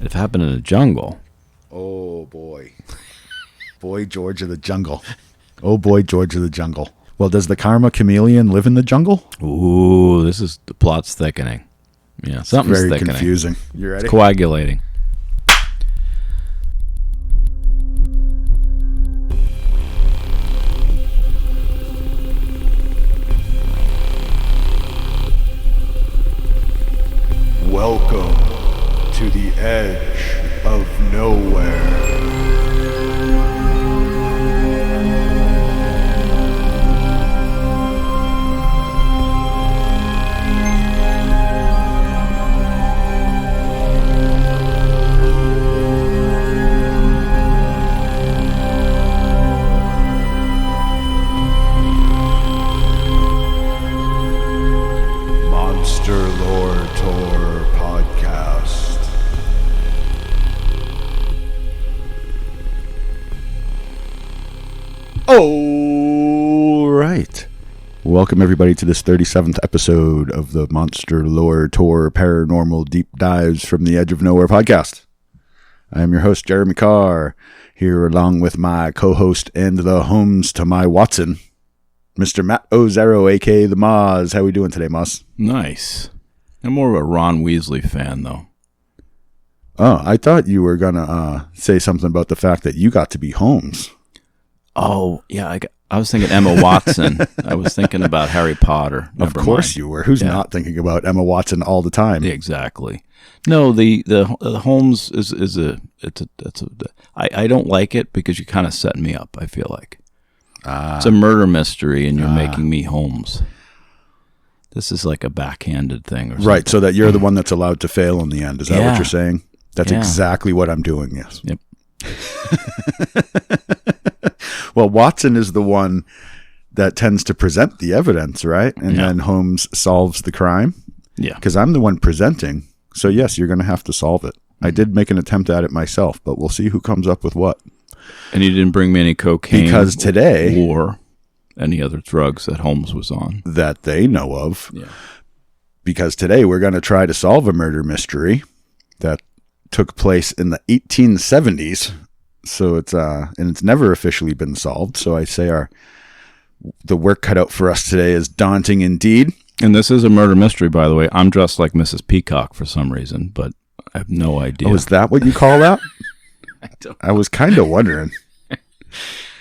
It happened in the jungle. Oh, boy. Boy George of the jungle. Oh, boy George of the jungle. Well, does the karma chameleon live in the jungle? Ooh, the plot's thickening. Yeah, something's very thickening. Confusing. You ready? It's coagulating. Welcome to the edge of nowhere. Monster Lore Tour Podcast. All right. Welcome, everybody, to this 37th episode of the Monster Lore Tour Paranormal Deep Dives from the Edge of Nowhere podcast. I am your host, Jeremy Carr, here along with my co-host and the Holmes to my Watson, Mr. Matt Ozero, a.k.a. the Moz. How we doing today, Moz? Nice. I'm more of a Ron Weasley fan, though. Oh, I thought you were going to say something about the fact that you got to be Holmes. Oh, yeah. I was thinking Emma Watson. I was thinking about Harry Potter. Of course you were. Who's not thinking about Emma Watson all the time? Exactly. No, the Holmes I don't like it because you're kind of setting me up, I feel like. It's a murder mystery, and you're making me Holmes. This is like a backhanded thing, or something. Right? So that you're the one that's allowed to fail in the end. Is that what you're saying? That's exactly what I'm doing. Yes. Yep. Well, Watson is the one that tends to present the evidence, right? And then Holmes solves the crime. Yeah. Because I'm the one presenting. So yes, you're going to have to solve it. I did make an attempt at it myself, but we'll see who comes up with what. And you didn't bring me any cocaine because today, or any other drugs that Holmes was on. That they know of. Yeah. Because today we're going to try to solve a murder mystery that took place in the 1870s. So it's never officially been solved. So I say the work cut out for us today is daunting indeed. And this is a murder mystery, by the way. I'm dressed like Mrs. Peacock for some reason, but I have no idea. Oh, is that what you call that? I was kind of wondering.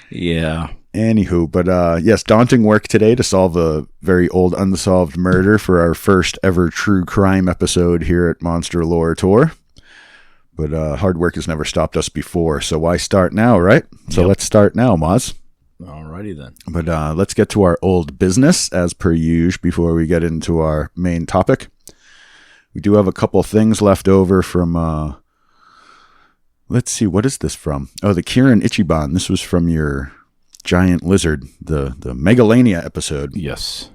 Yeah. Anywho, but yes, daunting work today to solve a very old unsolved murder for our first ever true crime episode here at Monster Lore Tour. But hard work has never stopped us before, so why start now, right? So let's start now, Moz. Alrighty then. But let's get to our old business, as per usual, before we get into our main topic. We do have a couple things left over from... let's see, what is this from? Oh, the Kirin Ichiban. This was from your giant lizard, the Megalania episode. Yes.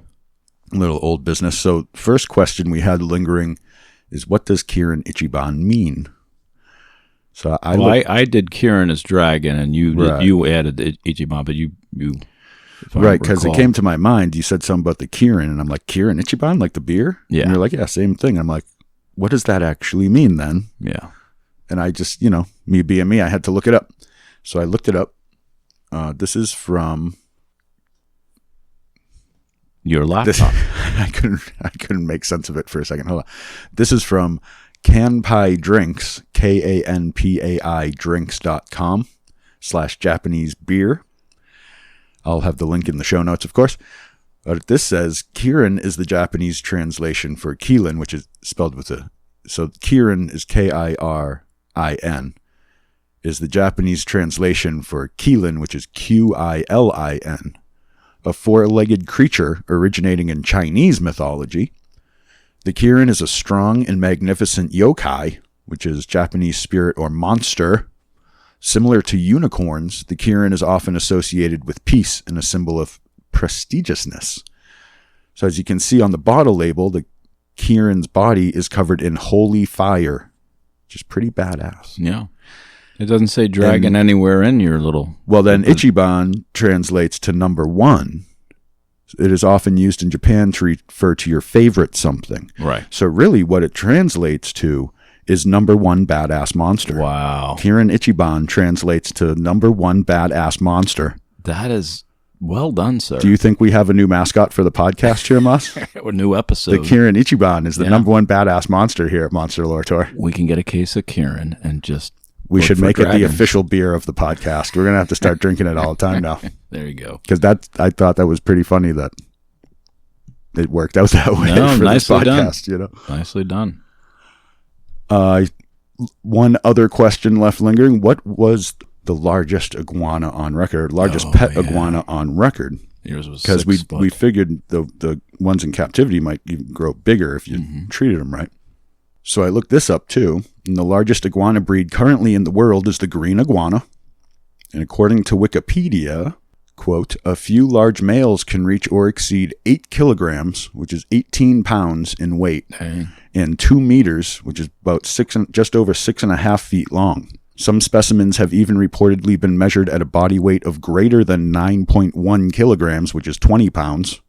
A little old business. So first question we had lingering is, what does Kirin Ichiban mean? So I did Kirin as dragon, and you added Ichiban, but you right, because it came to my mind. You said something about the Kirin, and I'm like, Kirin Ichiban, like the beer? Yeah. And you're like, yeah, same thing. I'm like, what does that actually mean then? Yeah. And I just, me being me, I had to look it up. So I looked it up. This is from your laptop. I couldn't make sense of it for a second. Hold on. This is from Kanpai Drinks, KANPAI drinks.com/Japanese beer. I'll have the link in the show notes, of course. But this says Kirin is the Japanese translation for Keelan, which is spelled with a... So Kirin is Kirin, is the Japanese translation for Keelan, which is Qilin, a four-legged creature originating in Chinese mythology. The Kirin is a strong and magnificent yokai, which is Japanese spirit or monster. Similar to unicorns, the Kirin is often associated with peace and a symbol of prestigiousness. So as you can see on the bottle label, the Kirin's body is covered in holy fire, which is pretty badass. Yeah. It doesn't say dragon anywhere in your little... Well, then Ichiban translates to number one. It is often used in Japan to refer to your favorite something. Right. So really what it translates to is number one badass monster. Wow. Kieran Ichiban translates to number one badass monster. That is well done, sir. Do you think we have a new mascot for the podcast here, Moss? A new episode. The Kieran Ichiban is the number one badass monster here at Monster Lore Tour. We can get a case of Kieran and just... We should make it the official beer of the podcast. We're going to have to start drinking it all the time now. There you go. Because I thought that was pretty funny that it worked out that way for this podcast. You know, nicely done. One other question left lingering. What was the largest iguana on record? Largest pet iguana on record? Yours was because we figured the ones in captivity might even grow bigger if you treated them right. So I looked this up too. And the largest iguana breed currently in the world is the green iguana. And according to Wikipedia, quote, a few large males can reach or exceed 8 kilograms, which is 18 pounds in weight, and 2 meters, which is about just over 6.5 feet long. Some specimens have even reportedly been measured at a body weight of greater than 9.1 kilograms, which is 20 pounds.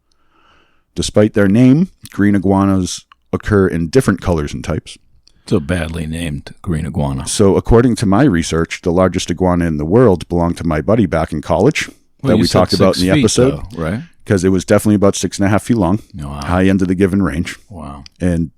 Despite their name, green iguanas occur in different colors and types. So badly named green iguana. So according to my research, the largest iguana in the world belonged to my buddy back in college that we talked about in the episode. Though, right? Because it was definitely about 6.5 feet long, high end of the given range. Wow. And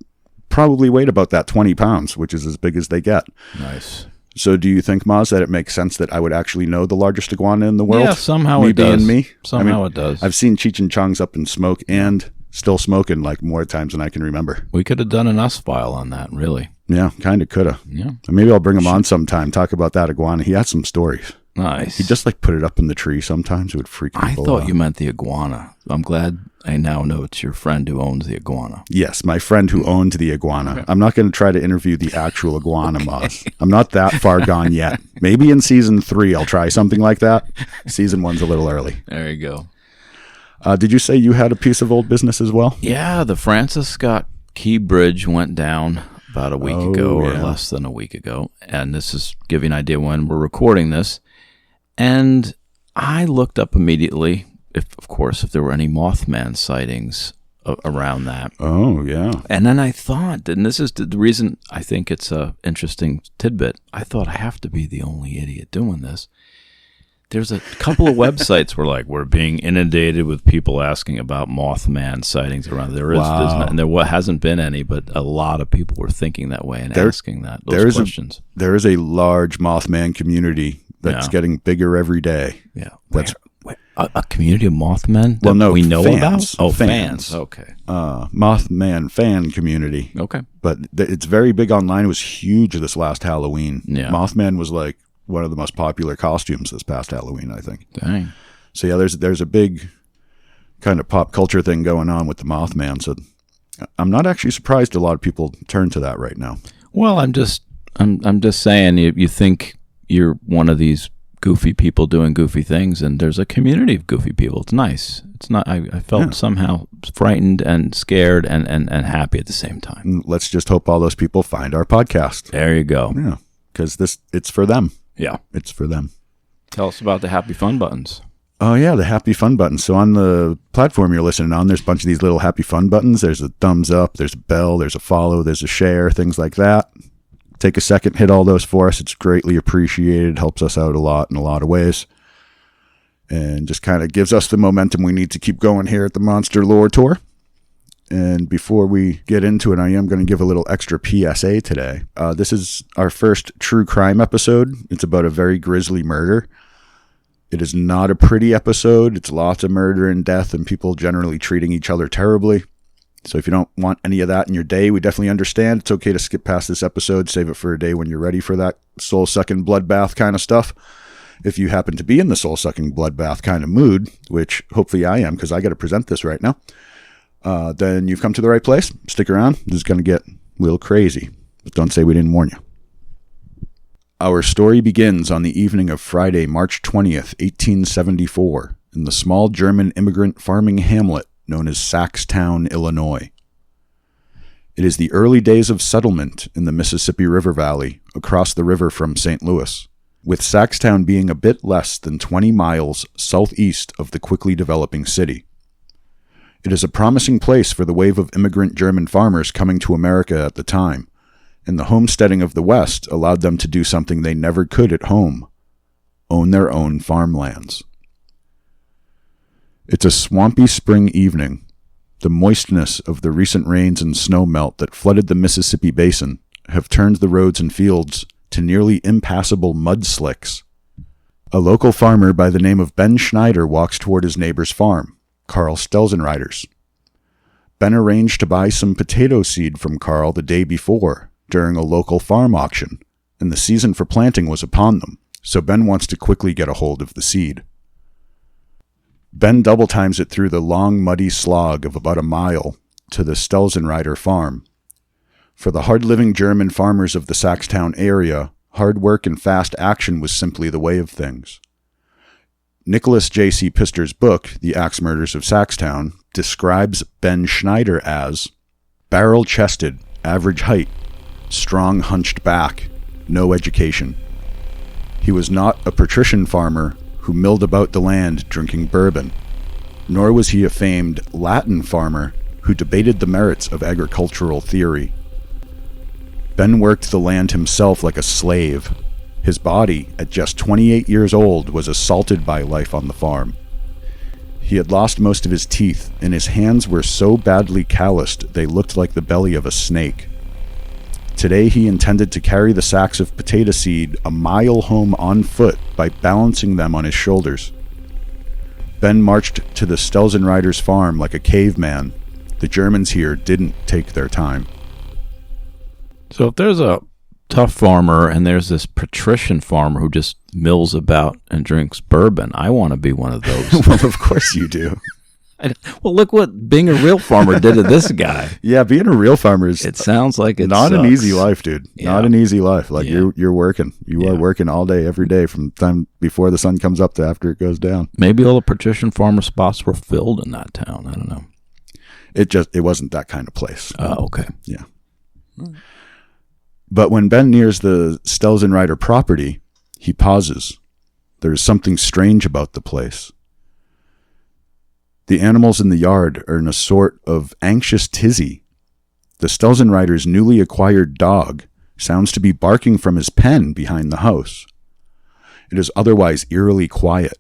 probably weighed about that 20 pounds, which is as big as they get. Nice. So do you think, Maz, that it makes sense that I would actually know the largest iguana in the world? Yeah, somehow it does. Me? Somehow it does. I've seen Cheech and Chong's up in smoke and still smoking like more times than I can remember. We could have done an us file on that, really. Yeah, kind of could have. Yeah. Maybe I'll bring him on sometime, talk about that iguana. He had some stories. Nice. He just put it up in the tree sometimes. It would freak people out. I thought you meant the iguana. I'm glad I now know it's your friend who owns the iguana. Yes, my friend who owned the iguana. Okay. I'm not going to try to interview the actual iguana, Moss. I'm not that far gone yet. Maybe in season 3 I'll try something like that. Season 1's a little early. There you go. Did you say you had a piece of old business as well? Yeah, the Francis Scott Key Bridge went down about a week ago or less than a week ago. And this is giving you an idea when we're recording this. And I looked up immediately, if there were any Mothman sightings around that. Oh, yeah. And then I thought, and this is the reason I think it's a interesting tidbit, I thought I have to be the only idiot doing this. There's a couple of websites where we're being inundated with people asking about Mothman sightings around. There is, and there hasn't been any, but a lot of people were thinking that way and asking those questions. There is a large Mothman community that's getting bigger every day. Yeah. A community of Mothmen that we know fans. about? Oh, fans. Okay. Mothman fan community. Okay. But it's very big online. It was huge this last Halloween. Yeah. Mothman was one of the most popular costumes this past Halloween, I think. Dang. So yeah, there's a big kind of pop culture thing going on with the Mothman. So I'm not actually surprised a lot of people turn to that right now. Well, I'm just saying you think you're one of these goofy people doing goofy things, and there's a community of goofy people. It's nice. It's not. I felt somehow frightened and scared and happy at the same time. Let's just hope all those people find our podcast. There you go. Yeah, because it's for them. Yeah, it's for them. Tell us about the Happy Fun buttons. Oh yeah, the Happy Fun buttons. So on the platform you're listening on, there's a bunch of these little Happy Fun buttons. There's a thumbs up, there's a bell, there's a follow, there's a share, things like that. Take a second, hit all those for us. It's greatly appreciated. Helps us out a lot in a lot of ways. And just kind of gives us the momentum we need to keep going here at the Monster Lore Tour. And before we get into it, I am going to give a little extra PSA today. This is our first true crime episode. It's about a very grisly murder. It is not a pretty episode. It's lots of murder and death and people generally treating each other terribly. So if you don't want any of that in your day, we definitely understand. It's okay to skip past this episode. Save it for a day when you're ready for that soul-sucking bloodbath kind of stuff. If you happen to be in the soul-sucking bloodbath kind of mood, which hopefully I am because I got to present this right now, then you've come to the right place. Stick around. This is going to get a little crazy. But don't say we didn't warn you. Our story begins on the evening of Friday, March 20th, 1874, in the small German immigrant farming hamlet known as Saxtown, Illinois. It is the early days of settlement in the Mississippi River Valley, across the river from St. Louis, with Saxtown being a bit less than 20 miles southeast of the quickly developing city. It is a promising place for the wave of immigrant German farmers coming to America at the time, and the homesteading of the West allowed them to do something they never could at home: own their own farmlands. It's a swampy spring evening. The moistness of the recent rains and snow melt that flooded the Mississippi Basin have turned the roads and fields to nearly impassable mud slicks. A local farmer by the name of Ben Schneider walks toward his neighbor's farm, Carl Stelzenreiter's. Ben arranged to buy some potato seed from Carl the day before during a local farm auction, and the season for planting was upon them, so Ben wants to quickly get a hold of the seed. Ben double times it through the long, muddy slog of about a mile to the Stelzenreiter farm. For the hard-living German farmers of the Saxtown area, hard work and fast action was simply the way of things. Nicholas J.C. Pistor's book, The Axe Murders of Saxtown, describes Ben Schneider as barrel-chested, average height, strong hunched back, no education. He was not a patrician farmer who milled about the land drinking bourbon, nor was he a famed Latin farmer who debated the merits of agricultural theory. Ben worked the land himself like a slave. His body, at just 28 years old, was assaulted by life on the farm. He had lost most of his teeth, and his hands were so badly calloused they looked like the belly of a snake. Today he intended to carry the sacks of potato seed a mile home on foot by balancing them on his shoulders. Ben marched to the Stelzenreiter's farm like a caveman. The Germans here didn't take their time. So if there's a tough farmer and there's this patrician farmer who just mills about and drinks bourbon, I want to be one of those. Well, of course you do. Well, look what being a real farmer did to this guy. Yeah, being a real farmer is... It sounds like it's not an easy life, dude. Yeah. Not an easy life. Like Yeah. you're working. You are working all day, every day, from the time before the sun comes up to after it goes down. Maybe all the patrician farmer spots were filled in that town. I don't know. It wasn't that kind of place. Oh, okay. Yeah. But when Ben nears the Stelzenreiter property, he pauses. There is something strange about the place. The animals in the yard are in a sort of anxious tizzy. The Stelzenreiter's newly acquired dog sounds to be barking from his pen behind the house. It is otherwise eerily quiet.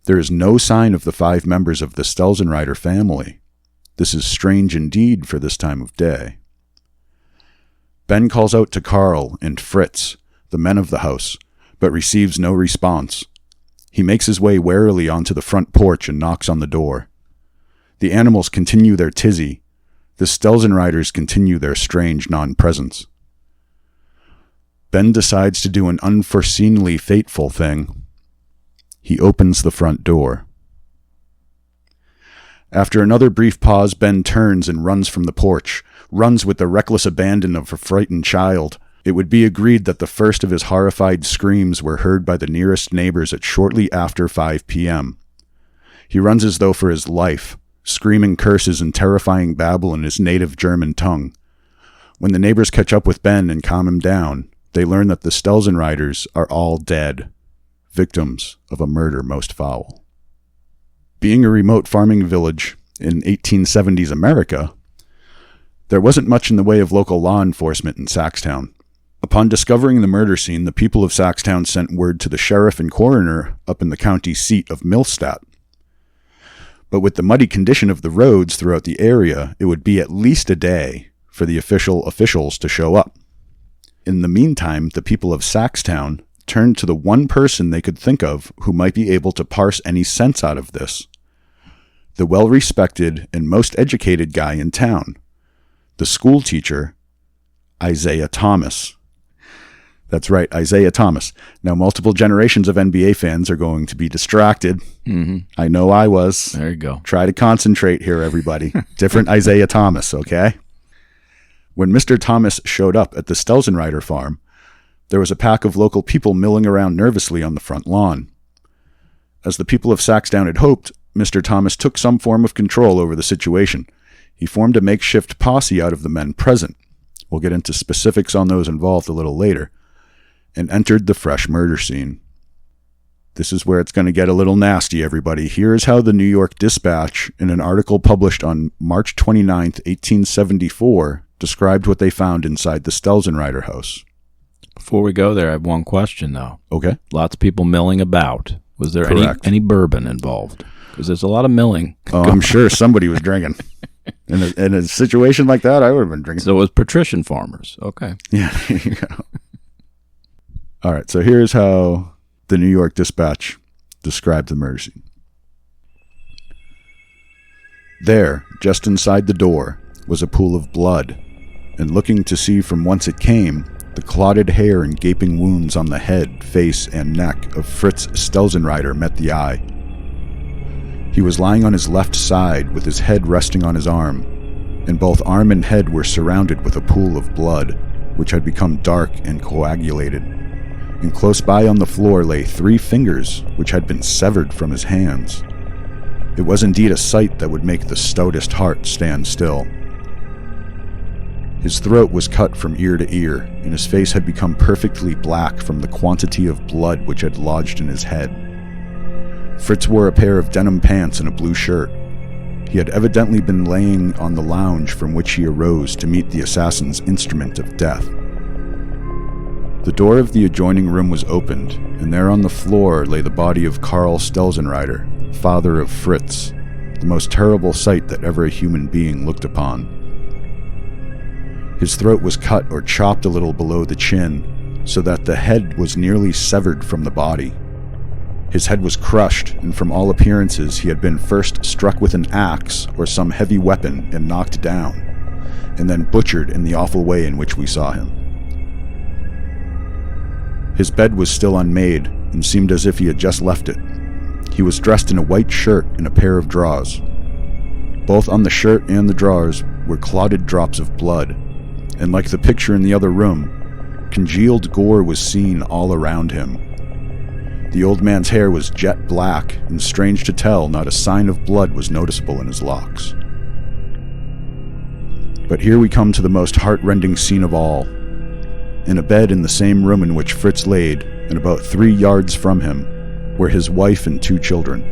There is no sign of the 5 members of the Stelzenreiter family. This is strange indeed for this time of day. Ben calls out to Carl and Fritz, the men of the house, but receives no response. He makes his way warily onto the front porch and knocks on the door. The animals continue their tizzy. The Stelzenreiters continue their strange non-presence. Ben decides to do an unforeseenly fateful thing. He opens the front door. After another brief pause, Ben turns and runs from the porch, runs with the reckless abandon of a frightened child. It would be agreed that the first of his horrified screams were heard by the nearest neighbors at shortly after 5 p.m. He runs as though for his life, screaming curses and terrifying babble in his native German tongue. When the neighbors catch up with Ben and calm him down, they learn that the Stelzenreiters are all dead, victims of a murder most foul. Being a remote farming village in 1870s America, there wasn't much in the way of local law enforcement in Saxtown. Upon discovering the murder scene, the people of Saxtown sent word to the sheriff and coroner up in the county seat of Millstadt. But with the muddy condition of the roads throughout the area, it would be at least a day for the officials to show up. In the meantime, the people of Saxtown turned to the one person they could think of who might be able to parse any sense out of this. The well-respected and most educated guy in town, the school teacher, Isaiah Thomas. That's right, Isaiah Thomas. Now, multiple generations of NBA fans are going to be distracted. Mm-hmm. I know I was. There you go. Try to concentrate here, everybody. Different Isaiah Thomas, okay? When Mr. Thomas showed up at the Stelzenreiter farm, there was a pack of local people milling around nervously on the front lawn. As the people of Saxtown had hoped, Mr. Thomas took some form of control over the situation. He formed a makeshift posse out of the men present. We'll get into specifics on those involved a little later. And entered the fresh murder scene. This is where it's going to get a little nasty, everybody. Here's how the New York Dispatch, in an article published on March 29th, 1874, described what they found inside the Stelzenreiter house. Before we go there, I have one question, though. Okay. Lots of people milling about. Was there any bourbon involved? Because there's a lot of milling. Oh, I'm sure somebody was drinking. In a situation like that, I would have been drinking. So it was patrician farmers. Okay. Yeah, there you go. All right, so here's how the New York Dispatch described the murder scene. There, just inside the door, was a pool of blood, and looking to see from whence it came, the clotted hair and gaping wounds on the head, face, and neck of Fritz Stelzenreiter met the eye. He was lying on his left side with his head resting on his arm, and both arm and head were surrounded with a pool of blood, which had become dark and coagulated. And close by on the floor lay 3 fingers, which had been severed from his hands. It was indeed a sight that would make the stoutest heart stand still. His throat was cut from ear to ear, and his face had become perfectly black from the quantity of blood which had lodged in his head. Fritz wore a pair of denim pants and a blue shirt. He had evidently been laying on the lounge from which he arose to meet the assassin's instrument of death. The door of the adjoining room was opened, and there on the floor lay the body of Karl Stelzenreiter, father of Fritz, the most terrible sight that ever a human being looked upon. His throat was cut or chopped a little below the chin, so that the head was nearly severed from the body. His head was crushed, and from all appearances he had been first struck with an axe or some heavy weapon and knocked down, and then butchered in the awful way in which we saw him. His bed was still unmade, and seemed as if he had just left it. He was dressed in a white shirt and a pair of drawers. Both on the shirt and the drawers were clotted drops of blood, and like the picture in the other room, congealed gore was seen all around him. The old man's hair was jet black, and strange to tell, not a sign of blood was noticeable in his locks. But here we come to the most heart-rending scene of all. In a bed in the same room in which Fritz laid, and about 3 yards from him, were his wife and 2 children.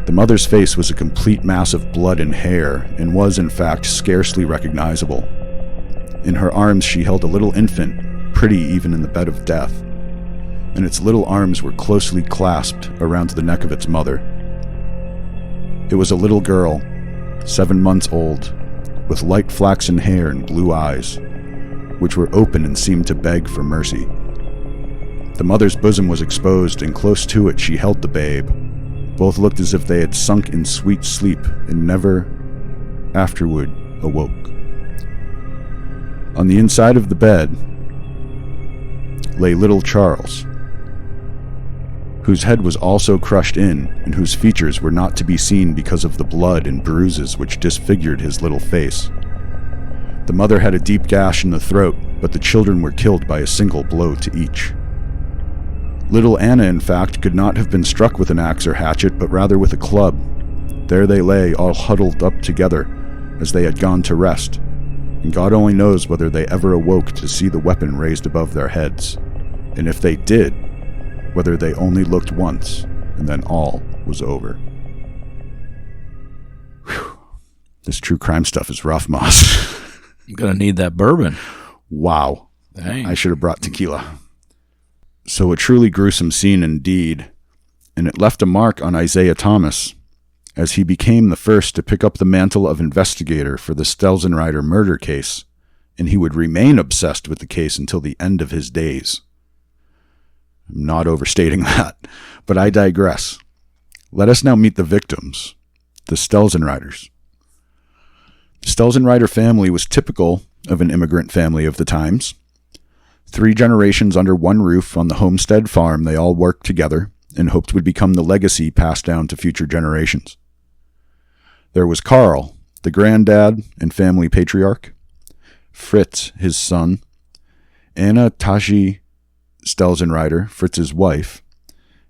The mother's face was a complete mass of blood and hair, and was, in fact, scarcely recognizable. In her arms she held a little infant, pretty even in the bed of death, and its little arms were closely clasped around the neck of its mother. It was a little girl, 7 months old, with light flaxen hair and blue eyes, which were open and seemed to beg for mercy. The mother's bosom was exposed, and close to it she held the babe. Both looked as if they had sunk in sweet sleep and never afterward awoke. On the inside of the bed lay little Charles, whose head was also crushed in, and whose features were not to be seen because of the blood and bruises which disfigured his little face. The mother had a deep gash in the throat, but the children were killed by a single blow to each. Little Anna, in fact, could not have been struck with an axe or hatchet, but rather with a club. There they lay, all huddled up together, as they had gone to rest, and God only knows whether they ever awoke to see the weapon raised above their heads, and if they did, whether they only looked once, and then all was over. Whew. This true crime stuff is rough, Moss. I'm going to need that bourbon. Wow. Dang. I should have brought tequila. So a truly gruesome scene indeed, and it left a mark on Isaiah Thomas, as he became the first to pick up the mantle of investigator for the Stelzenreiter murder case, and he would remain obsessed with the case until the end of his days. I'm not overstating that, but I digress. Let us now meet the victims, the Stelzenreiters. The Stelzenreiter family was typical of an immigrant family of the times. 3 generations under one roof on the homestead farm, they all worked together and hoped would become the legacy passed down to future generations. There was Karl, the granddad and family patriarch, Fritz, his son, Anna Tashi Stelzenreiter, Fritz's wife,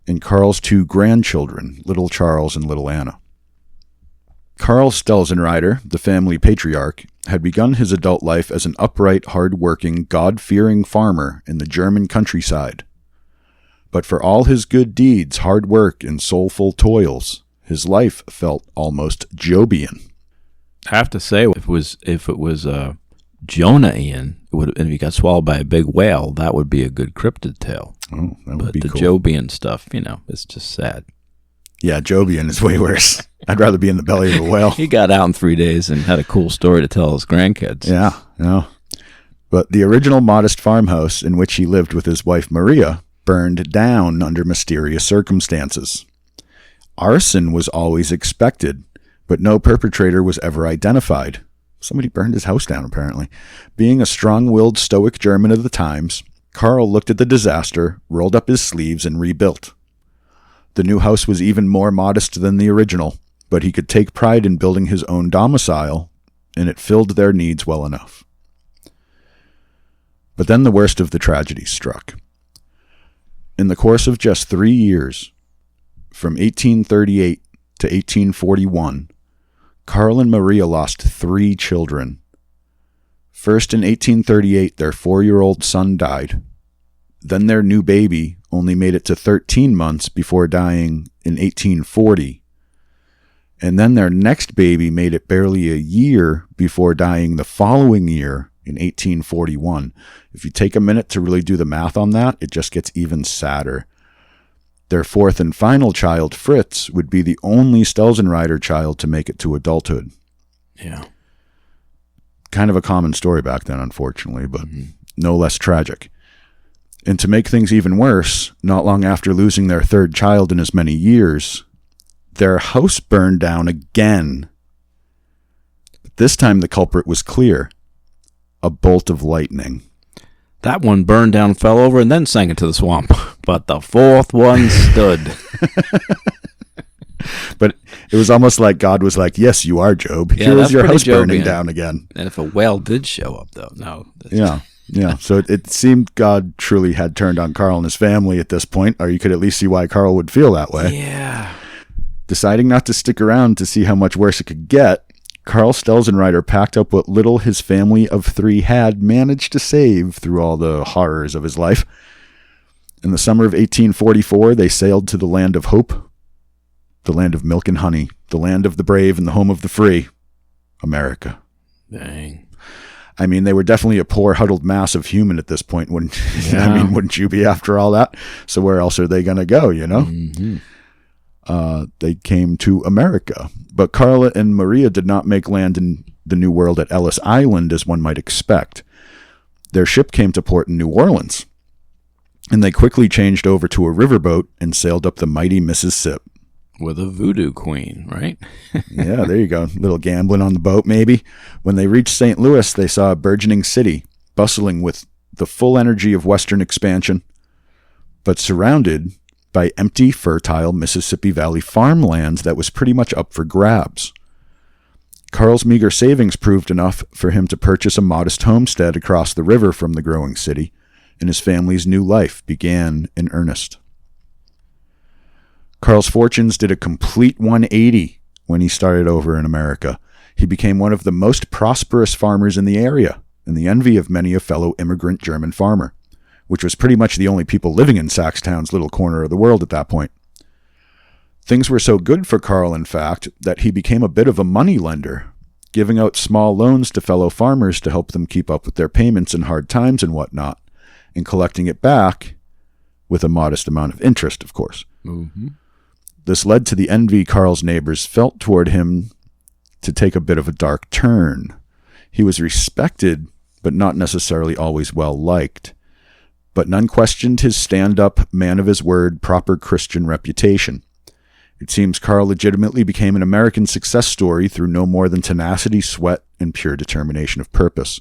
and Karl's 2 grandchildren, little Charles and little Anna. Karl Stelzenreiter, the family patriarch, had begun his adult life as an upright, hard-working, God-fearing farmer in the German countryside. But for all his good deeds, hard work, and soulful toils, his life felt almost Jobian. I have to say, if it was Jonah Ian, if he got swallowed by a big whale, that would be a good cryptid tale. Oh, that would but be the cool. Jobian stuff, it's just sad. Yeah, Jobian is way worse. I'd rather be in the belly of a whale. He got out in 3 days and had a cool story to tell his grandkids. Yeah. But the original modest farmhouse in which he lived with his wife Maria burned down under mysterious circumstances. Arson was always expected, but no perpetrator was ever identified. Somebody burned his house down, apparently. Being a strong-willed stoic German of the times, Carl looked at the disaster, rolled up his sleeves, and rebuilt. The new house was even more modest than the original, but he could take pride in building his own domicile, and it filled their needs well enough. But then the worst of the tragedies struck. In the course of just 3 years, from 1838 to 1841, Carl and Maria lost 3 children. First, in 1838, their 4-year-old son died. Then their new baby only made it to 13 months before dying in 1840. And then their next baby made it barely a year before dying the following year in 1841. If you take a minute to really do the math on that, it just gets even sadder. Their 4th and final child, Fritz, would be the only Stelzenreiter child to make it to adulthood. Yeah. Kind of a common story back then, unfortunately, but no less tragic. And to make things even worse, not long after losing their 3rd child in as many years, their house burned down again. But this time the culprit was clear. A bolt of lightning. That one burned down, fell over, and then sank into the swamp. But the 4th one stood. But it was almost like God was like, yes, you are, Job. Yeah, Here's your house Jobian. burning down again. And if a whale did show up, though, no. Yeah. So it seemed God truly had turned on Carl and his family at this point, or you could at least see why Carl would feel that way. Yeah. Deciding not to stick around to see how much worse it could get, Carl Stelzenreiter packed up what little his family of 3 had managed to save through all the horrors of his life. In the summer of 1844, they sailed to the land of hope, the land of milk and honey, the land of the brave and the home of the free, America. Dang. I mean, they were definitely a poor, huddled mass of human at this point. Wouldn't you be after all that? So where else are they going to go, Mm-hmm. They came to America. But Carla and Maria did not make land in the New World at Ellis Island, as one might expect. Their ship came to port in New Orleans, and they quickly changed over to a riverboat and sailed up the mighty Mississippi. With a voodoo queen, right? Yeah, there you go. A little gambling on the boat, maybe. When they reached St. Louis, they saw a burgeoning city, bustling with the full energy of Western expansion, but surrounded by empty, fertile Mississippi Valley farmlands that was pretty much up for grabs. Carl's meager savings proved enough for him to purchase a modest homestead across the river from the growing city, and his family's new life began in earnest. Carl's fortunes did a complete 180 when he started over in America. He became one of the most prosperous farmers in the area, and the envy of many a fellow immigrant German farmer, which was pretty much the only people living in Saxtown's little corner of the world at that point. Things were so good for Carl, in fact, that he became a bit of a money lender, giving out small loans to fellow farmers to help them keep up with their payments in hard times and whatnot, and collecting it back with a modest amount of interest, of course. Mm-hmm. This led to the envy Carl's neighbors felt toward him to take a bit of a dark turn. He was respected, but not necessarily always well-liked. But none questioned his stand-up, man-of-his-word, proper Christian reputation. It seems Carl legitimately became an American success story through no more than tenacity, sweat, and pure determination of purpose.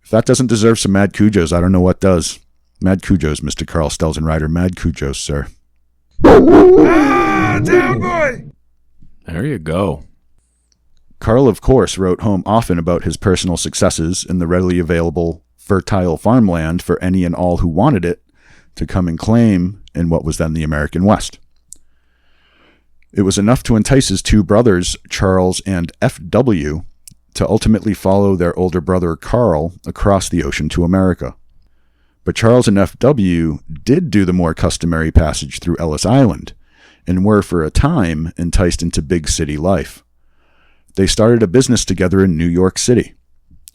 If that doesn't deserve some mad cujos, I don't know what does. Mad cujos, Mr. Carl Stelzenreiter. Mad cujos, sir. Down boy! There you go. Carl, of course, wrote home often about his personal successes in the readily available fertile farmland for any and all who wanted it to come and claim in what was then the American West. It was enough to entice his 2 brothers, Charles and F.W., to ultimately follow their older brother Carl across the ocean to America. But Charles and F.W. did do the more customary passage through Ellis Island, and were for a time enticed into big city life. they started a business together in New York City.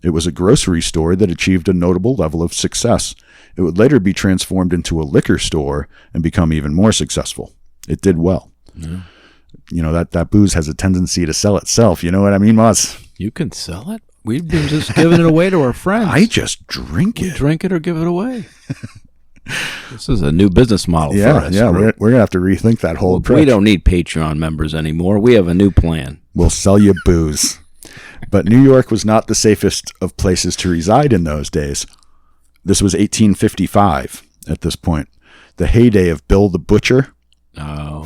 It was a grocery store that achieved a notable level of success. It would later be transformed into a liquor store and become even more successful. It did well. Yeah. You know, that booze has a tendency to sell itself. You know what I mean, Moz? You can sell it? We've been just giving it away to our friends. I just drink it. Drink it or give it away. This is a new business model for us. Yeah, we're going to have to rethink that whole approach. We don't need Patreon members anymore. We have a new plan. We'll sell you booze. But New York was not the safest of places to reside in those days. This was 1855 at this point, the heyday of Bill the Butcher.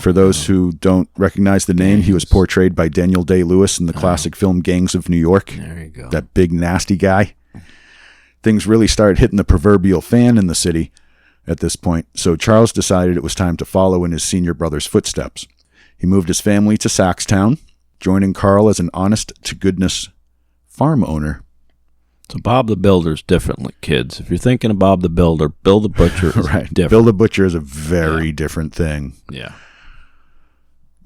For those who don't recognize the name, he was portrayed by Daniel Day-Lewis in the classic film Gangs of New York. There you go. That big, nasty guy. Things really started hitting the proverbial fan in the city at this point, so Charles decided it was time to follow in his senior brother's footsteps. He moved his family to Saxtown, joining Carl as an honest-to-goodness farm owner. So Bob the Builder's different, like kids. If you're thinking of Bob the Builder, Bill the Butcher is right. different. Bill the Butcher is a very different thing. Yeah.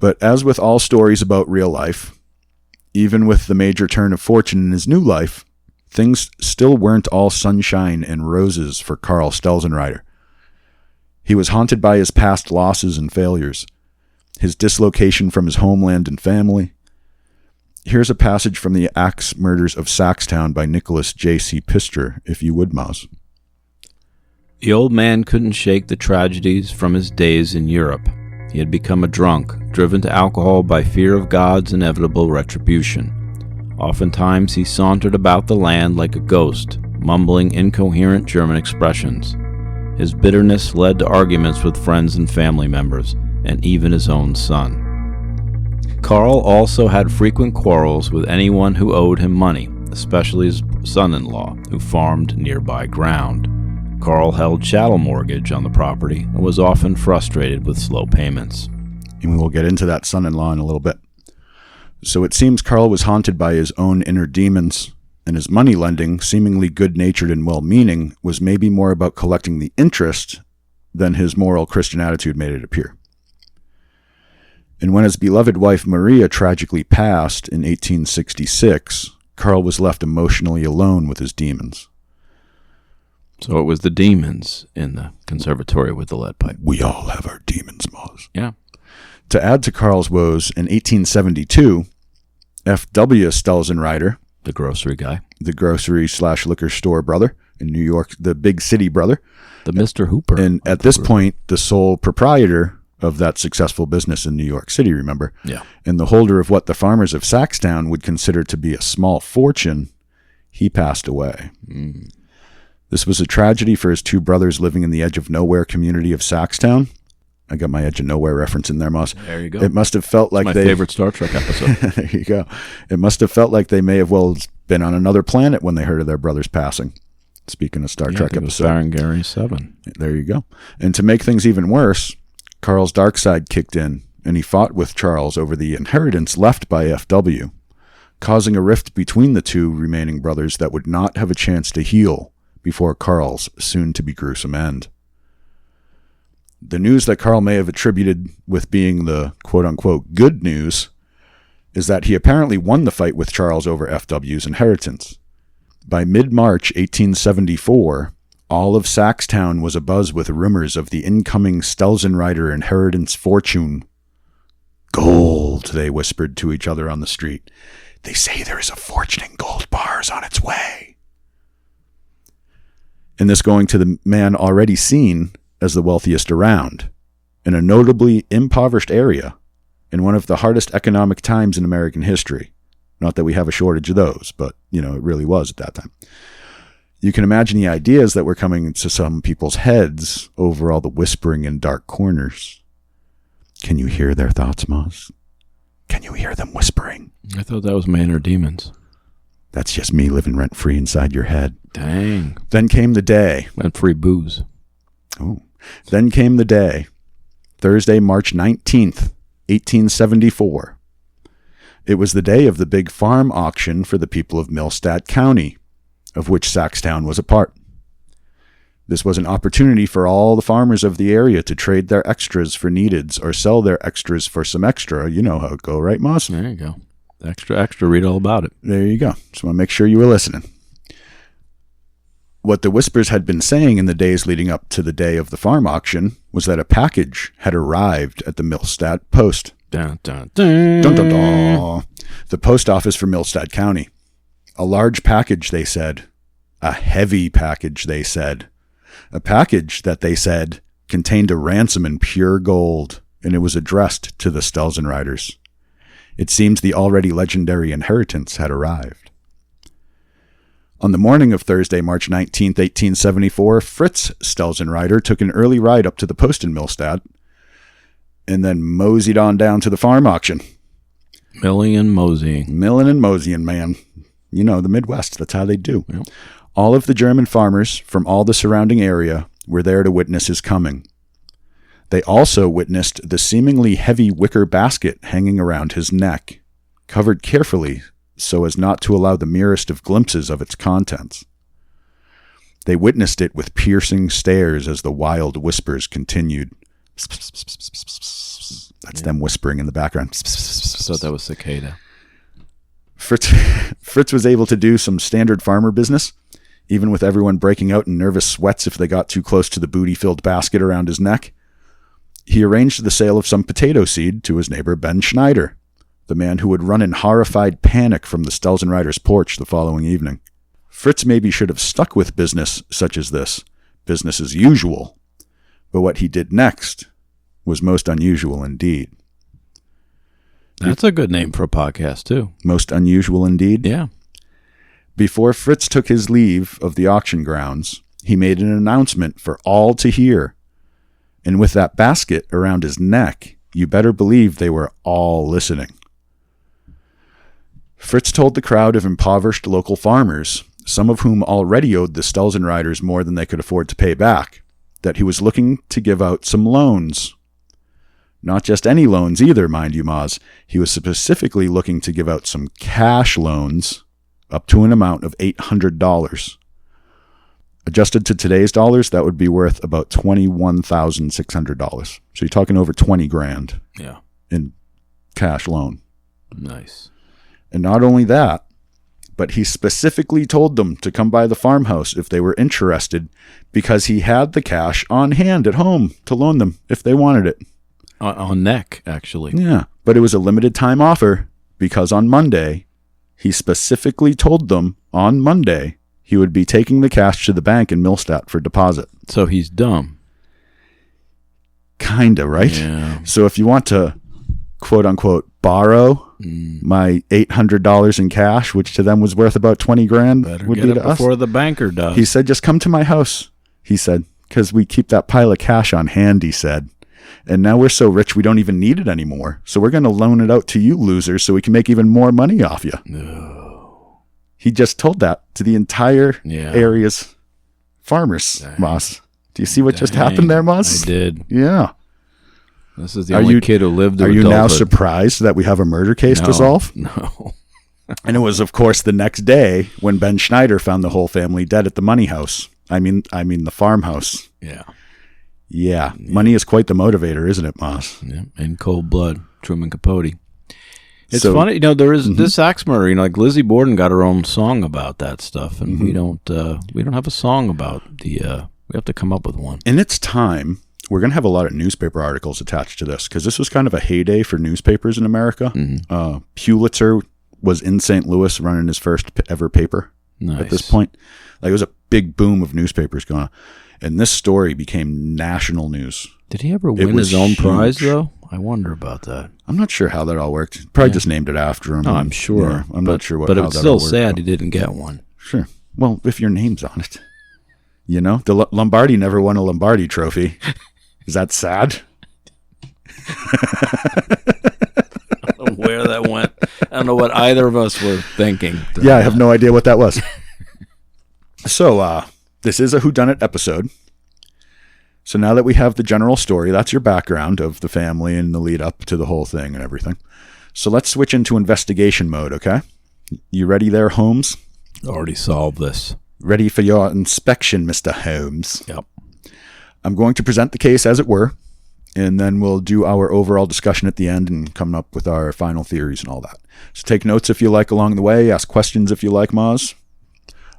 But as with all stories about real life, even with the major turn of fortune in his new life, things still weren't all sunshine and roses for Carl Stelzenreiter. He was haunted by his past losses and failures, his dislocation from his homeland and family. Here's a passage from the Axe Murders of Saxtown by Nicholas J.C. Pistor, if you would, Mouse. The old man couldn't shake the tragedies from his days in Europe. He had become a drunk, driven to alcohol by fear of God's inevitable retribution. Oftentimes he sauntered about the land like a ghost, mumbling incoherent German expressions. His bitterness led to arguments with friends and family members, and even his own son. Carl also had frequent quarrels with anyone who owed him money, especially his son-in-law, who farmed nearby ground. Carl held chattel mortgage on the property and was often frustrated with slow payments. And we'll get into that son-in-law in a little bit. So it seems Carl was haunted by his own inner demons, and his money lending, seemingly good-natured and well-meaning, was maybe more about collecting the interest than his moral Christian attitude made it appear. And when his beloved wife Maria tragically passed in 1866, Carl was left emotionally alone with his demons. So it was the demons in the conservatory with the lead pipe. We all have our demons, Moz. Yeah. To add to Carl's woes, in 1872, F.W. Stelzenreiter, The grocery guy. the grocery/liquor store brother in New York, the big city brother, The Mr. Hooper. and at this point, the sole proprietor of that successful business in New York City, remember? Yeah. And the holder of what the farmers of Saxtown would consider to be a small fortune, he passed away. This was a tragedy for his two brothers living in the edge of nowhere community of Saxtown. I got my edge of nowhere reference in there, Moss. There you go. It must have felt like My they... favorite Star Trek episode. There you go. It must have felt like they may have well been on another planet when they heard of their brother's passing. Speaking of Star Trek episode. Starring Gary 7. There you go. And to make things even worse, Carl's dark side kicked in, and he fought with Charles over the inheritance left by F.W., causing a rift between the two remaining brothers that would not have a chance to heal before Carl's soon-to-be gruesome end. The news that Carl may have attributed with being the quote-unquote good news is that he apparently won the fight with Charles over F.W.'s inheritance. By mid-March 1874, all of Saxtown was abuzz with rumors of the incoming Stelzenreiter inheritance fortune. Gold, they whispered to each other on the street. They say there is a fortune in gold bars on its way. And this going to the man already seen as the wealthiest around, in a notably impoverished area, in one of the hardest economic times in American history. Not that we have a shortage of those, but, it really was at that time. You can imagine the ideas that were coming into some people's heads over all the whispering in dark corners. Can you hear their thoughts, Moz? Can you hear them whispering? I thought that was man or demons. That's just me living rent-free inside your head. Dang. Then came the day. And free booze. Oh. Then came the day. Thursday, March 19th, 1874. It was the day of the big farm auction for the people of Millstadt County, of which Saxtown was a part. This was an opportunity for all the farmers of the area to trade their extras for neededs or sell their extras for some extra. You know how it go, right, Moss? There you go. Extra, read all about it. There you go. Just want to make sure you were listening. What the whispers had been saying in the days leading up to the day of the farm auction was that a package had arrived at the Millstadt post. Dun, dun, dun. Dun, dun, dun. The post office for Millstadt County. A large package, they said. A heavy package, they said. A package that, they said, contained a ransom in pure gold, and it was addressed to the Stelzen riders. It seems the already legendary inheritance had arrived. On the morning of Thursday, March 19th, 1874, Fritz Stelzen rider took an early ride up to the post in Millstadt, and then moseyed on down to the farm auction. Milling and moseying. Milling and moseying, man. You know, the Midwest, that's how they do. Yep. All of the German farmers from all the surrounding area were there to witness his coming. They also witnessed the seemingly heavy wicker basket hanging around his neck, covered carefully so as not to allow the merest of glimpses of its contents. They witnessed it with piercing stares as the wild whispers continued. That's them whispering in the background. So that was cicada. Fritz was able to do some standard farmer business, even with everyone breaking out in nervous sweats if they got too close to the booty-filled basket around his neck. He arranged the sale of some potato seed to his neighbor Ben Schneider, the man who would run in horrified panic from the Stelzen rider's porch the following evening. Fritz maybe should have stuck with business such as this, business as usual, but what he did next was most unusual indeed. That's a good name for a podcast, too. Most unusual indeed? Yeah. Before Fritz took his leave of the auction grounds, he made an announcement for all to hear. And with that basket around his neck, you better believe they were all listening. Fritz told the crowd of impoverished local farmers, some of whom already owed the Stelzen riders more than they could afford to pay back, that he was looking to give out some loans. Not just any loans either, mind you, Moz. He was specifically looking to give out some cash loans up to an amount of $800. Adjusted to today's dollars, that would be worth about $21,600. So you're talking over 20 grand in cash loan. Nice. And not only that, but he specifically told them to come by the farmhouse if they were interested because he had the cash on hand at home to loan them if they wanted it. On neck, actually. Yeah, but it was a limited time offer because on Monday, he specifically told them on Monday he would be taking the cash to the bank in Millstadt for deposit. So he's dumb. Kinda, right? Yeah. So if you want to, quote unquote, borrow my $800 in cash, which to them was worth about 20 grand, Better would get be it to us. before the banker does. He said, just come to my house, he said, because we keep that pile of cash on hand, he said. And now we're so rich we don't even need it anymore. So we're going to loan it out to you losers so we can make even more money off you. No. He just told that to the entire area's farmers, Dang. Moss. Do you see what just happened there, Moss? I did. Yeah. This is the only kid who lived through Are you adulthood. now surprised that we have a murder case to solve? No. And it was, of course, the next day when Ben Schneider found the whole family dead at the money house. I mean the farmhouse. Yeah. Yeah. Money is quite the motivator, isn't it, Moss? Yeah. In cold blood. Truman Capote. It's funny, there is this axe murder. Like Lizzie Borden got her own song about that stuff, and we don't have a song about the. We have to come up with one. In its time, we're going to have a lot of newspaper articles attached to this because this was kind of a heyday for newspapers in America. Pulitzer was in St. Louis running his first ever paper at this point. Like it was a big boom of newspapers going on, and this story became national news. Did he ever win his own prize though? I wonder about that. I'm not sure how that all worked. Probably just named it after him. Oh, I'm sure. Yeah, I'm not sure what. But how it's that still all worked, sad though. he didn't get one. Sure. Well, if your name's on it, the Lombardi never won a Lombardi trophy. Is that sad? I don't know where that went. I don't know what either of us were thinking. Yeah, I have no idea what that was. So, this is a Whodunit episode. So now that we have the general story, that's your background of the family and the lead up to the whole thing and everything. So let's switch into investigation mode, okay? You ready there, Holmes? Already solved this. Ready for your inspection, Mr. Holmes? Yep. I'm going to present the case as it were, and then we'll do our overall discussion at the end and come up with our final theories and all that. So take notes if you like along the way. Ask questions if you like, Maz.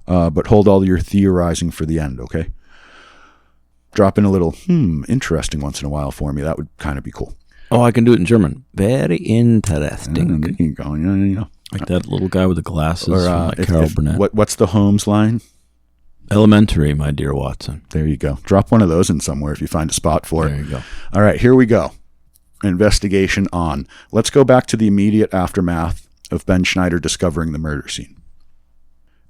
But hold all your theorizing for the end, okay? Drop in a little, interesting once in a while for me. That would kind of be cool. Oh, I can do it in German. Very interesting. There you go. Yeah. Like that little guy with the glasses. Or Carol Burnett. What's the Holmes line? Elementary, my dear Watson. There you go. Drop one of those in somewhere if you find a spot for it. There you go. All right, here we go. Investigation on. Let's go back to the immediate aftermath of Ben Schneider discovering the murder scene.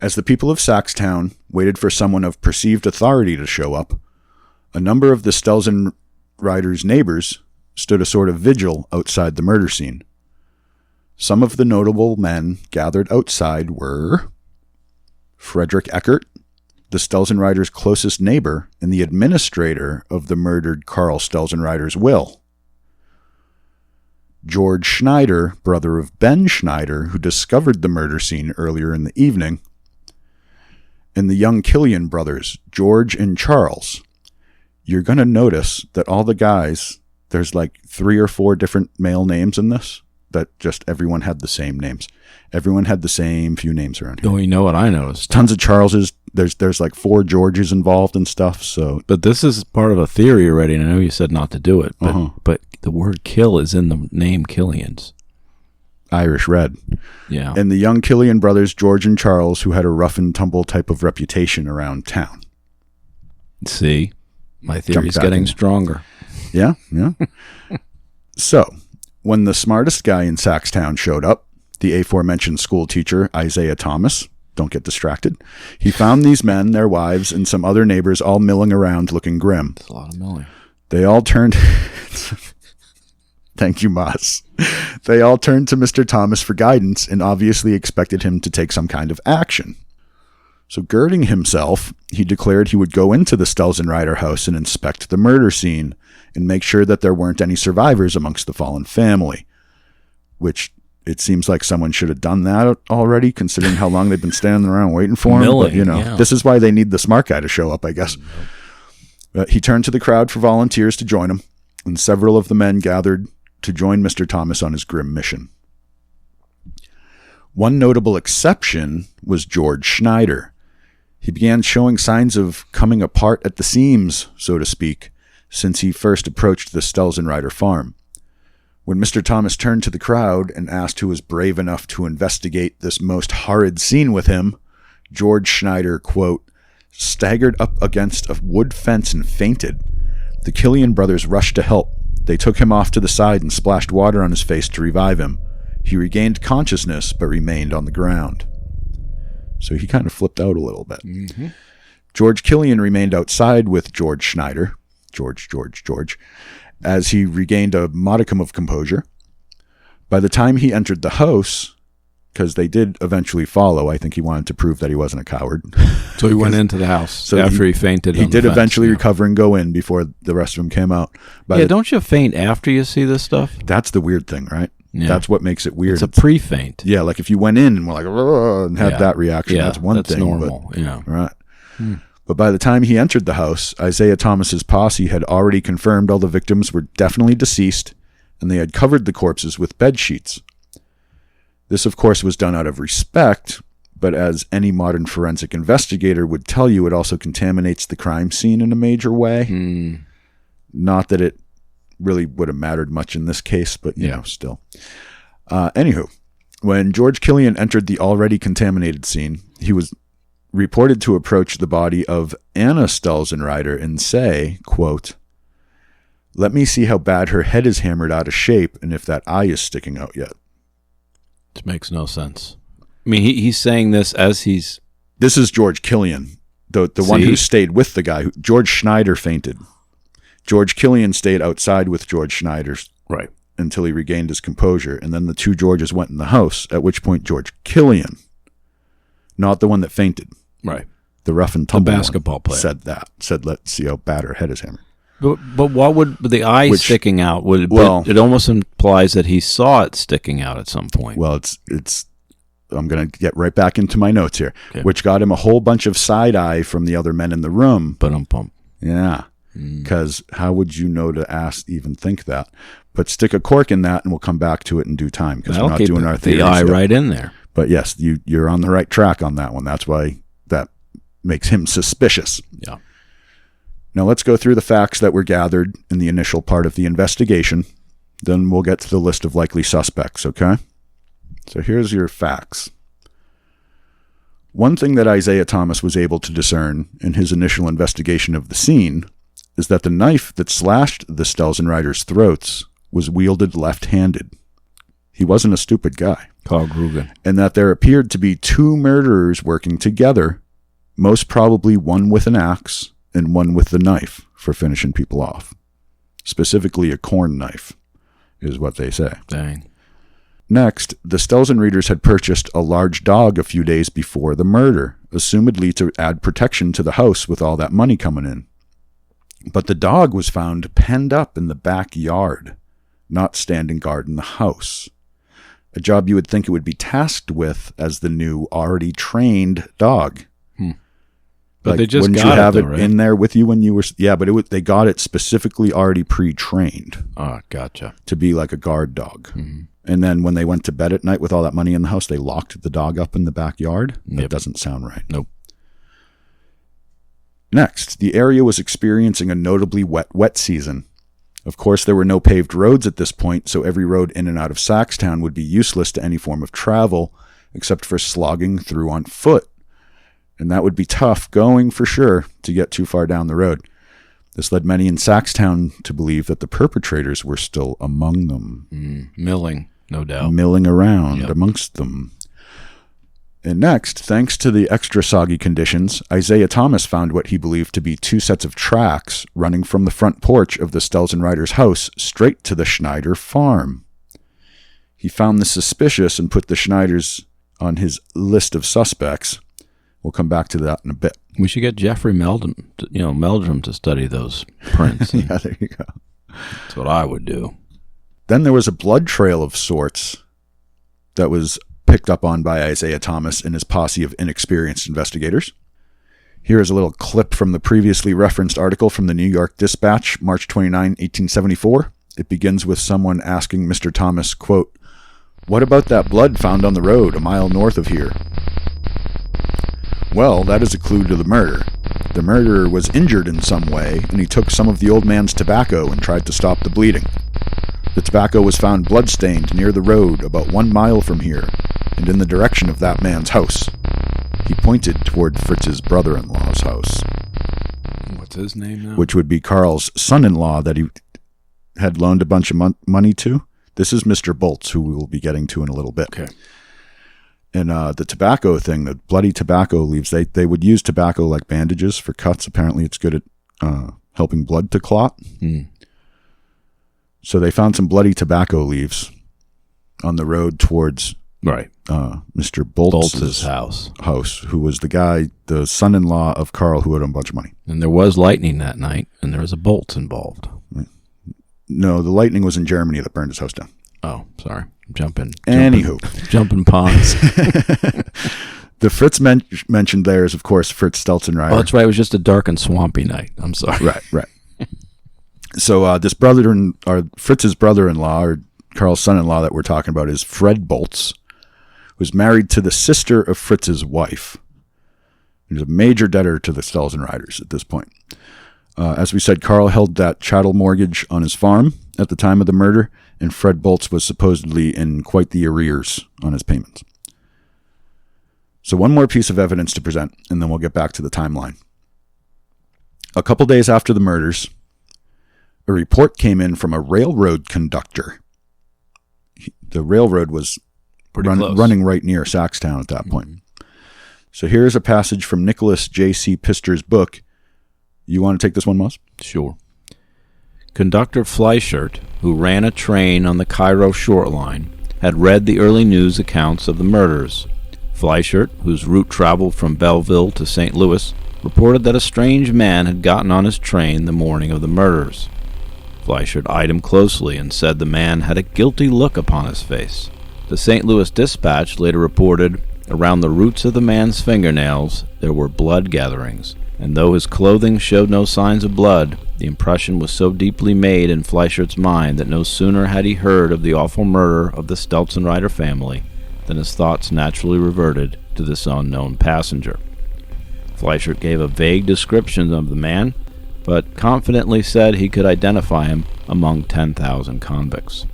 As the people of Saxtown waited for someone of perceived authority to show up, a number of the Stelzen riders' neighbors stood a sort of vigil outside the murder scene. Some of the notable men gathered outside were Frederick Eckert, the Stelzenrider's closest neighbor and the administrator of the murdered Carl Stelzenrider's will. George Schneider, brother of Ben Schneider, who discovered the murder scene earlier in the evening. And the young Killian brothers, George and Charles. You're going to notice that all the guys, there's like 3 or 4 different male names in this, that just everyone had the same names. Everyone had the same few names around here. Oh, you know what I noticed? Tons of Charleses. There's like 4 Georges involved and stuff. So, but this is part of a theory already, and I know you said not to do it, but the word kill is in the name Killians. Irish red. Yeah. And the young Killian brothers, George and Charles, who had a rough and tumble type of reputation around town. See, my theory's getting stronger. Yeah. So, when the smartest guy in Saxtown showed up, the aforementioned school teacher, Isaiah Thomas, don't get distracted, he found these men, their wives, and some other neighbors all milling around looking grim. That's a lot of milling. They all turned... Thank you, Moss. They all turned to Mr. Thomas for guidance and obviously expected him to take some kind of action. So girding himself, he declared he would go into the Stelzenrider house and inspect the murder scene and make sure that there weren't any survivors amongst the fallen family, which it seems like someone should have done that already, considering how long they've been standing around waiting for him. But, This is why they need the smart guy to show up, I guess. He turned to the crowd for volunteers to join him, and several of the men gathered to join Mr. Thomas on his grim mission. One notable exception was George Schneider. He began showing signs of coming apart at the seams, so to speak, since he first approached the Stelzenrider farm. When Mr. Thomas turned to the crowd and asked who was brave enough to investigate this most horrid scene with him, George Schneider, quote, staggered up against a wood fence and fainted. The Killian brothers rushed to help. They took him off to the side and splashed water on his face to revive him. He regained consciousness, but remained on the ground. So he kind of flipped out a little bit. Mm-hmm. George Killian remained outside with George Schneider, George, as he regained a modicum of composure. By the time he entered the house, because they did eventually follow, I think he wanted to prove that he wasn't a coward. So he went into the house after he fainted. He did eventually recover and go in before the rest of them came out. Don't you faint after you see this stuff? That's the weird thing, right? Yeah. That's what makes it weird. It's a pre-faint. Yeah, like if you went in and were like, and had that reaction, that's one thing. That's normal, Right. But by the time he entered the house, Isaiah Thomas's posse had already confirmed all the victims were definitely deceased, and they had covered the corpses with bed sheets. This, of course, was done out of respect, but as any modern forensic investigator would tell you, it also contaminates the crime scene in a major way. Not that it really would have mattered much in this case, but, you know, still. Anywho, when George Killian entered the already contaminated scene, he was reported to approach the body of Anna Stelzenrider and say, quote, "Let me see how bad her head is hammered out of shape and if that eye is sticking out yet." It makes no sense. I mean, he's saying this as he's... This is George Killian, the one who stayed with the guy. George Schneider fainted. George Killian stayed outside with George Schneider until he regained his composure, and then the two Georges went in the house, at which point George Killian, not the one that fainted, the rough and tumble basketball player, said, "Let's see how bad her head is hammered." But what would the eye sticking out? It almost implies that he saw it sticking out at some point. Well, it's. I'm going to get right back into my notes here, which got him a whole bunch of side eye from the other men in the room. But Yeah. because how would you know to even think that? But stick a cork in that, and we'll come back to it in due time, because we're not doing our theories the eye yet. right in there. But yes, you're on the right track on that one. That's why that makes him suspicious. Yeah. Now let's go through the facts that were gathered in the initial part of the investigation. Then we'll get to the list of likely suspects, okay? So here's your facts. One thing that Isaiah Thomas was able to discern in his initial investigation of the scene is that the knife that slashed the Stelzenreiter's throats was wielded left-handed. He wasn't a stupid guy. Carl Grugan. And that there appeared to be two murderers working together, most probably one with an axe and one with the knife for finishing people off. Specifically a corn knife, is what they say. Dang. Next, the Stelzenreiters had purchased a large dog a few days before the murder, assumedly to add protection to the house with all that money coming in. But the dog was found penned up in the backyard, not standing guard in the house. A job you would think it would be tasked with as the new, already trained dog. But like, they just wouldn't got you have it, though, right? in there with you when you were? Yeah, but they got it specifically already pre-trained. Oh, gotcha. To be like a guard dog. Mm-hmm. And then when they went to bed at night with all that money in the house, they locked the dog up in the backyard. That Yep. doesn't sound right. Nope. Next, the area was experiencing a notably wet season. Of course, there were no paved roads at this point, so every road in and out of Saxtown would be useless to any form of travel, except for slogging through on foot. And that would be tough going, for sure, to get too far down the road. This led many in Saxtown to believe that the perpetrators were still among them. Milling, no doubt. Milling around amongst them. And next, thanks to the extra soggy conditions, Isaiah Thomas found what he believed to be two sets of tracks running from the front porch of the Stelzenreiter's house straight to the Schneider farm. He found this suspicious and put the Schneiders on his list of suspects. We'll come back to that in a bit. We should get Jeffrey Meldrum to study those prints. Yeah, there you go. That's what I would do. Then there was a blood trail of sorts that was picked up on by Isaiah Thomas and his posse of inexperienced investigators. Here is a little clip from the previously referenced article from the New York Dispatch, March 29, 1874. It begins with someone asking Mr. Thomas, quote, "What about that blood found on the road a mile north of here?" "Well, that is a clue to the murder. The murderer was injured in some way, and he took some of the old man's tobacco and tried to stop the bleeding. The tobacco was found blood-stained near the road about 1 mile from here, and in the direction of that man's house." He pointed toward Fritz's brother-in-law's house. What's his name now? Which would be Carl's son-in-law that he had loaned a bunch of money to. This is Mr. Boltz, who we will be getting to in a little bit. Okay. And the tobacco thing, the bloody tobacco leaves, they would use tobacco like bandages for cuts. Apparently it's good at helping blood to clot. So they found some bloody tobacco leaves on the road towards Mr. Boltz's house, who was the son-in-law of Carl, who owed him a bunch of money. And there was lightning that night, and there was a bolt involved. No, the lightning was in Germany that burned his house down. Oh, sorry. Jumping ponds. The Fritz mentioned there is, of course, Fritz Stelzenreiter. Oh, that's right. It was just a dark and swampy night. I'm sorry. Right. So this Fritz's brother-in-law, or Carl's son-in-law that we're talking about, is Fred Boltz, who's married to the sister of Fritz's wife. He's a major debtor to the Stelzenreiters at this point. As we said, Carl held that chattel mortgage on his farm at the time of the murder, and Fred Boltz was supposedly in quite the arrears on his payments. So one more piece of evidence to present, and then we'll get back to the timeline. A couple days after the murders, a report came in from a railroad conductor. The railroad was running right near Saxtown at that point. So here's a passage from Nicholas J.C. Pistor's book. You want to take this one, Moss? Sure. Conductor Fleischert, who ran a train on the Cairo shoreline, had read the early news accounts of the murders. Fleischert, whose route traveled from Belleville to St. Louis, reported that a strange man had gotten on his train the morning of the murders. Fleischert eyed him closely and said the man had a guilty look upon his face. The St. Louis Dispatch later reported, around the roots of the man's fingernails there were blood gatherings, and though his clothing showed no signs of blood, the impression was so deeply made in Fleischert's mind that no sooner had he heard of the awful murder of the Stelzenreiter family than his thoughts naturally reverted to this unknown passenger. Fleischert gave a vague description of the man, but confidently said he could identify him among 10,000 convicts.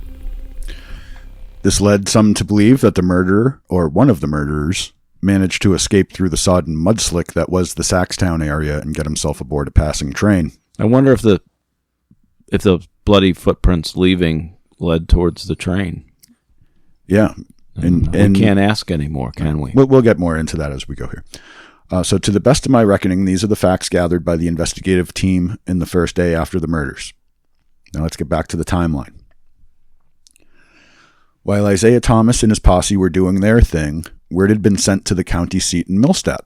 This led some to believe that the murderer, or one of the murderers, managed to escape through the sodden mudslick that was the Saxtown area and get himself aboard a passing train. I wonder if the bloody footprints leaving led towards the train. Yeah. And we can't ask anymore, can we? We'll get more into that as we go here. So to the best of my reckoning, these are the facts gathered by the investigative team in the first day after the murders. Now let's get back to the timeline. While Isaiah Thomas and his posse were doing their thing, word had been sent to the county seat in Millstadt,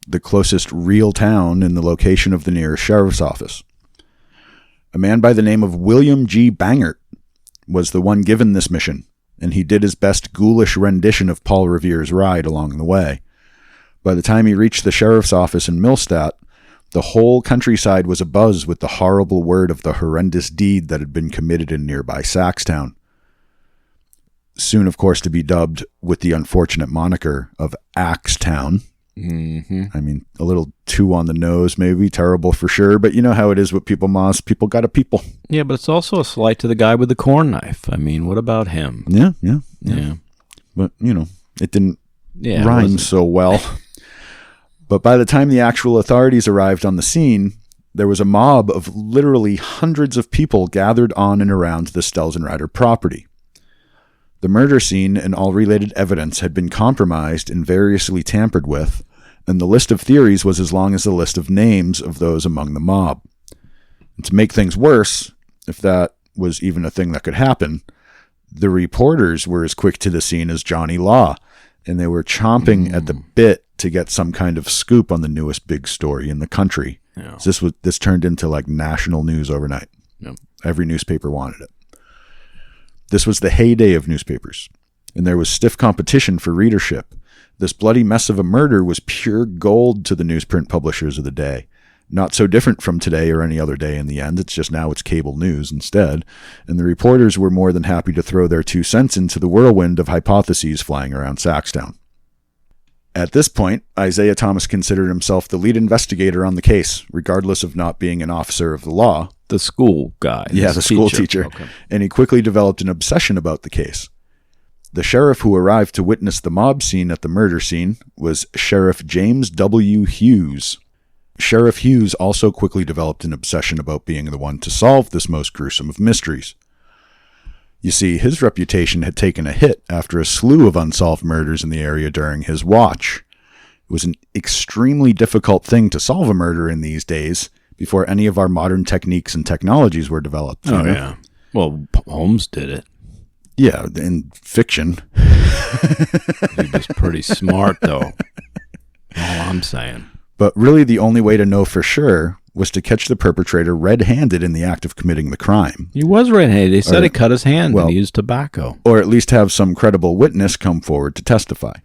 the closest real town in the location of the nearest sheriff's office. A man by the name of William G. Bangert was the one given this mission, and he did his best ghoulish rendition of Paul Revere's ride along the way. By the time he reached the sheriff's office in Millstadt, the whole countryside was abuzz with the horrible word of the horrendous deed that had been committed in nearby Saxtown. Soon, of course, to be dubbed with the unfortunate moniker of Axetown. Mm-hmm. I mean, a little too on the nose, maybe. Terrible for sure. But you know how it is with people, Moss. People got to people. Yeah, but it's also a slight to the guy with the corn knife. I mean, what about him? Yeah. But, it didn't rhyme so well. But by the time the actual authorities arrived on the scene, there was a mob of literally hundreds of people gathered on and around the Stelzenreiter property. The murder scene and all related evidence had been compromised and variously tampered with, and the list of theories was as long as the list of names of those among the mob. And to make things worse, if that was even a thing that could happen, the reporters were as quick to the scene as Johnny Law, and they were chomping at the bit to get some kind of scoop on the newest big story in the country. Yeah. So this turned into like national news overnight. Yep. Every newspaper wanted it. This was the heyday of newspapers, and there was stiff competition for readership. This bloody mess of a murder was pure gold to the newsprint publishers of the day. Not so different from today or any other day in the end. It's just now it's cable news instead. And the reporters were more than happy to throw their 2 cents into the whirlwind of hypotheses flying around Saxtown. At this point, Isaiah Thomas considered himself the lead investigator on the case, regardless of not being an officer of the law. The school guy. Yeah, the school teacher. Okay. And he quickly developed an obsession about the case. The sheriff who arrived to witness the mob scene at the murder scene was Sheriff James W. Hughes. Sheriff Hughes also quickly developed an obsession about being the one to solve this most gruesome of mysteries. You see, his reputation had taken a hit after a slew of unsolved murders in the area during his watch. It was an extremely difficult thing to solve a murder in these days, before any of our modern techniques and technologies were developed. Oh, yeah. Well, Holmes did it. Yeah, in fiction. He was pretty smart, though. All I'm saying. But really the only way to know for sure was to catch the perpetrator red-handed in the act of committing the crime. He was red-handed. He said he cut his hand when he used tobacco. Or at least have some credible witness come forward to testify.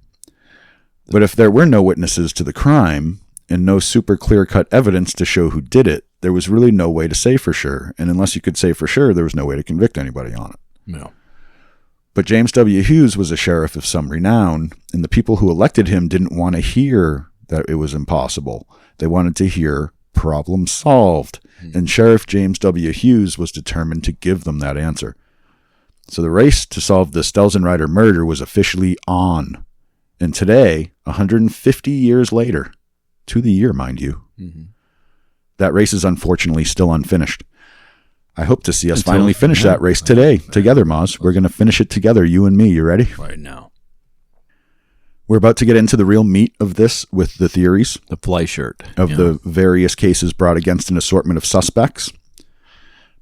But if there were no witnesses to the crime, and no super clear-cut evidence to show who did it, there was really no way to say for sure. And unless you could say for sure, there was no way to convict anybody on it. No. But James W. Hughes was a sheriff of some renown, and the people who elected him didn't want to hear that it was impossible. They wanted to hear problem solved. And Sheriff James W. Hughes was determined to give them that answer. So the race to solve the Stelzenreiter murder was officially on. And today, 150 years later, to the year, mind you, that race is unfortunately still unfinished. I hope to see us finally finish that race today, together, Moz. We're going to finish it together, you and me. You ready? Right now. We're about to get into the real meat of this with the theories. The Fleischert. Of the various cases brought against an assortment of suspects.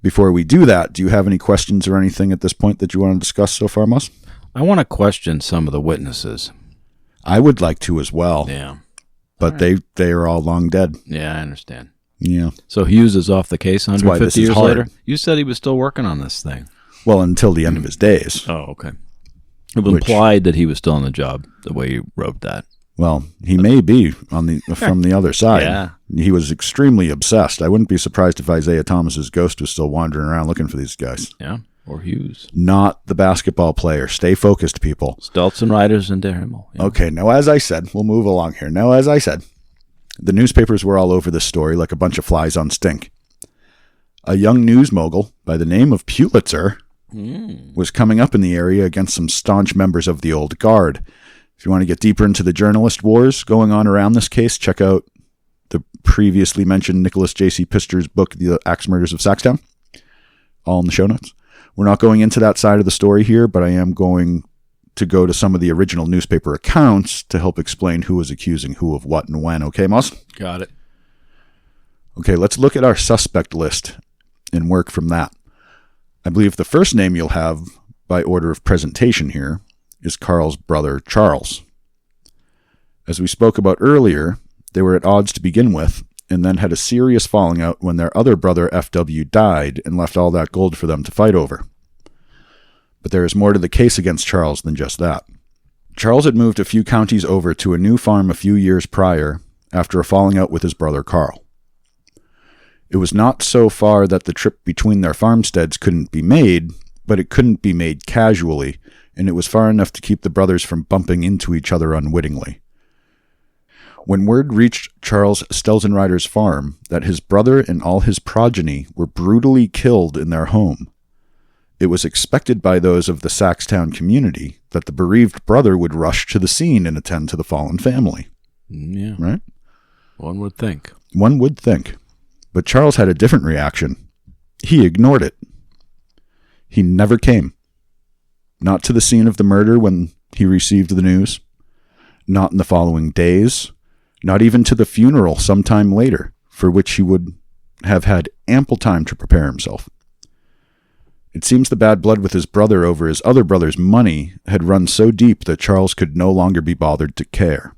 Before we do that, do you have any questions or anything at this point that you want to discuss so far, Moz? I want to question some of the witnesses. I would like to as well. Yeah. But they are all long dead. Yeah, I understand. Yeah. So Hughes is off the case 150 years hard. later? You said he was still working on this thing. Well, until the end of his days. Oh, okay. It implied that he was still on the job, the way you wrote that. Well, he may be from the other side. Yeah. He was extremely obsessed. I wouldn't be surprised if Isaiah Thomas's ghost was still wandering around looking for these guys. Yeah, or Hughes. Not the basketball player. Stay focused, people. Stelzen Riders and Der Himmel. Yeah. Okay, now as I said, we'll move along here. Now as I said, the newspapers were all over this story like a bunch of flies on stink. A young news mogul by the name of Pulitzer was coming up in the area against some staunch members of the old guard. If you want to get deeper into the journalist wars going on around this case, check out the previously mentioned Nicholas J.C. Pistor's book, The Axe Murders of Saxtown, all in the show notes. We're not going into that side of the story here, but I am going to go to some of the original newspaper accounts to help explain who was accusing who of what and when. Okay, Moss? Got it. Okay, let's look at our suspect list and work from that. I believe the first name you'll have by order of presentation here is Carl's brother, Charles. As we spoke about earlier, they were at odds to begin with, and then had a serious falling out when their other brother, FW, died and left all that gold for them to fight over. But there is more to the case against Charles than just that. Charles had moved a few counties over to a new farm a few years prior after a falling out with his brother, Carl. It was not so far that the trip between their farmsteads couldn't be made, but it couldn't be made casually, and it was far enough to keep the brothers from bumping into each other unwittingly. When word reached Charles Stelzenrider's farm that his brother and all his progeny were brutally killed in their home, it was expected by those of the Saxtown community that the bereaved brother would rush to the scene and attend to the fallen family. Yeah. Right? One would think. One would think. But Charles had a different reaction. He ignored it. He never came. Not to the scene of the murder when he received the news. Not in the following days. Not even to the funeral sometime later, for which he would have had ample time to prepare himself. It seems the bad blood with his brother over his other brother's money had run so deep that Charles could no longer be bothered to care.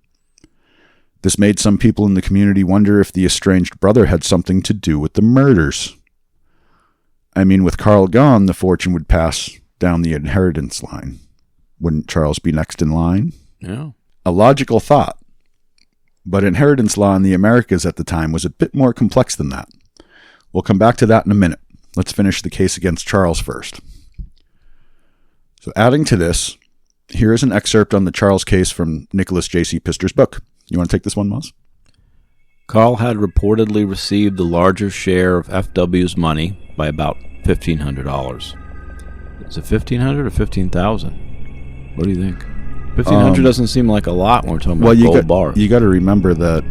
This made some people in the community wonder if the estranged brother had something to do with the murders. I mean, with Carl gone, the fortune would pass down the inheritance line. Wouldn't Charles be next in line? Yeah. A logical thought. But inheritance law in the Americas at the time was a bit more complex than that. We'll come back to that in a minute. Let's finish the case against Charles first. So adding to this, here is an excerpt on the Charles case from Nicholas J.C. Pistor's book. You want to take this one, Moz? Carl had reportedly received the larger share of FW's money by about $1,500. Is it $1,500 or $15,000? What do you think? $1,500 doesn't seem like a lot when we're talking about gold bars. You got to remember that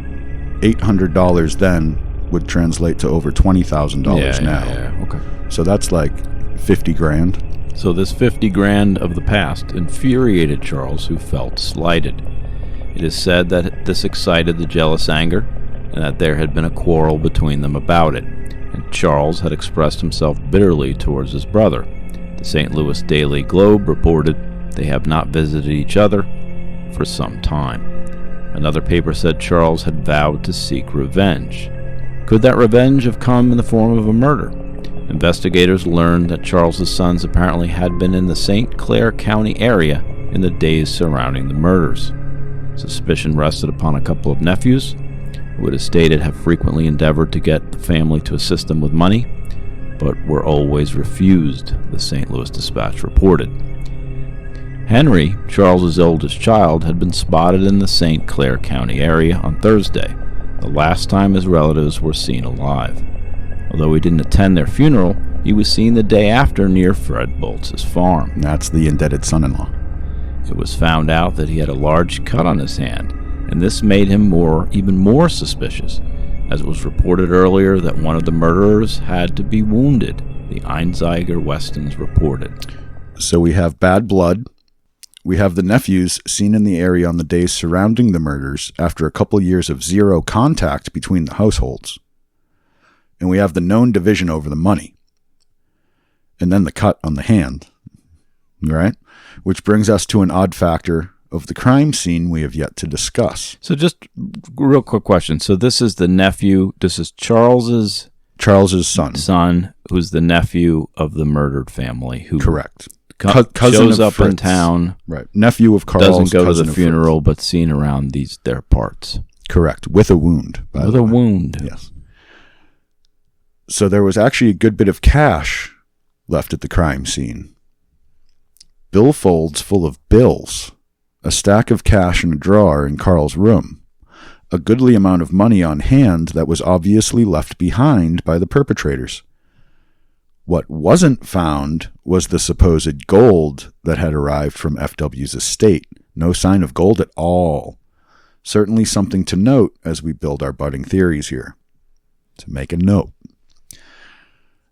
$800 then would translate to over $20,000 now. Yeah, okay. So that's like $50,000. So this $50,000 of the past infuriated Charles, who felt slighted. It is said that this excited the jealous anger, and that there had been a quarrel between them about it, and Charles had expressed himself bitterly towards his brother. The St. Louis Daily Globe reported they have not visited each other for some time. Another paper said Charles had vowed to seek revenge. Could that revenge have come in the form of a murder? Investigators learned that Charles's sons apparently had been in the St. Clair County area in the days surrounding the murders. Suspicion rested upon a couple of nephews, who it is stated have frequently endeavored to get the family to assist them with money, but were always refused, the St. Louis Dispatch reported. Henry, Charles's oldest child, had been spotted in the St. Clair County area on Thursday, the last time his relatives were seen alive. Although he didn't attend their funeral, he was seen the day after near Fred Boltz's farm. That's the indebted son-in-law. It was found out that he had a large cut on his hand, and this made him even more suspicious, as it was reported earlier that one of the murderers had to be wounded, the Einziger Westons reported. So we have bad blood. We have the nephews seen in the area on the days surrounding the murders after a couple years of zero contact between the households. And we have the known division over the money. And then the cut on the hand. Right? Which brings us to an odd factor of the crime scene we have yet to discuss. So just real quick question. So this is the nephew. This is Charles's son, who's the nephew of the murdered family. Who correct. Cousin shows up Fritz. In town. Right. Nephew of Carl's. Doesn't go to the funeral, but seen around their parts. Correct. With a wound. With a wound. Yes. So there was actually a good bit of cash left at the crime scene. Billfolds full of bills, a stack of cash in a drawer in Carl's room, a goodly amount of money on hand that was obviously left behind by the perpetrators. What wasn't found was the supposed gold that had arrived from FW's estate. No sign of gold at all. Certainly something to note as we build our budding theories here. To make a note.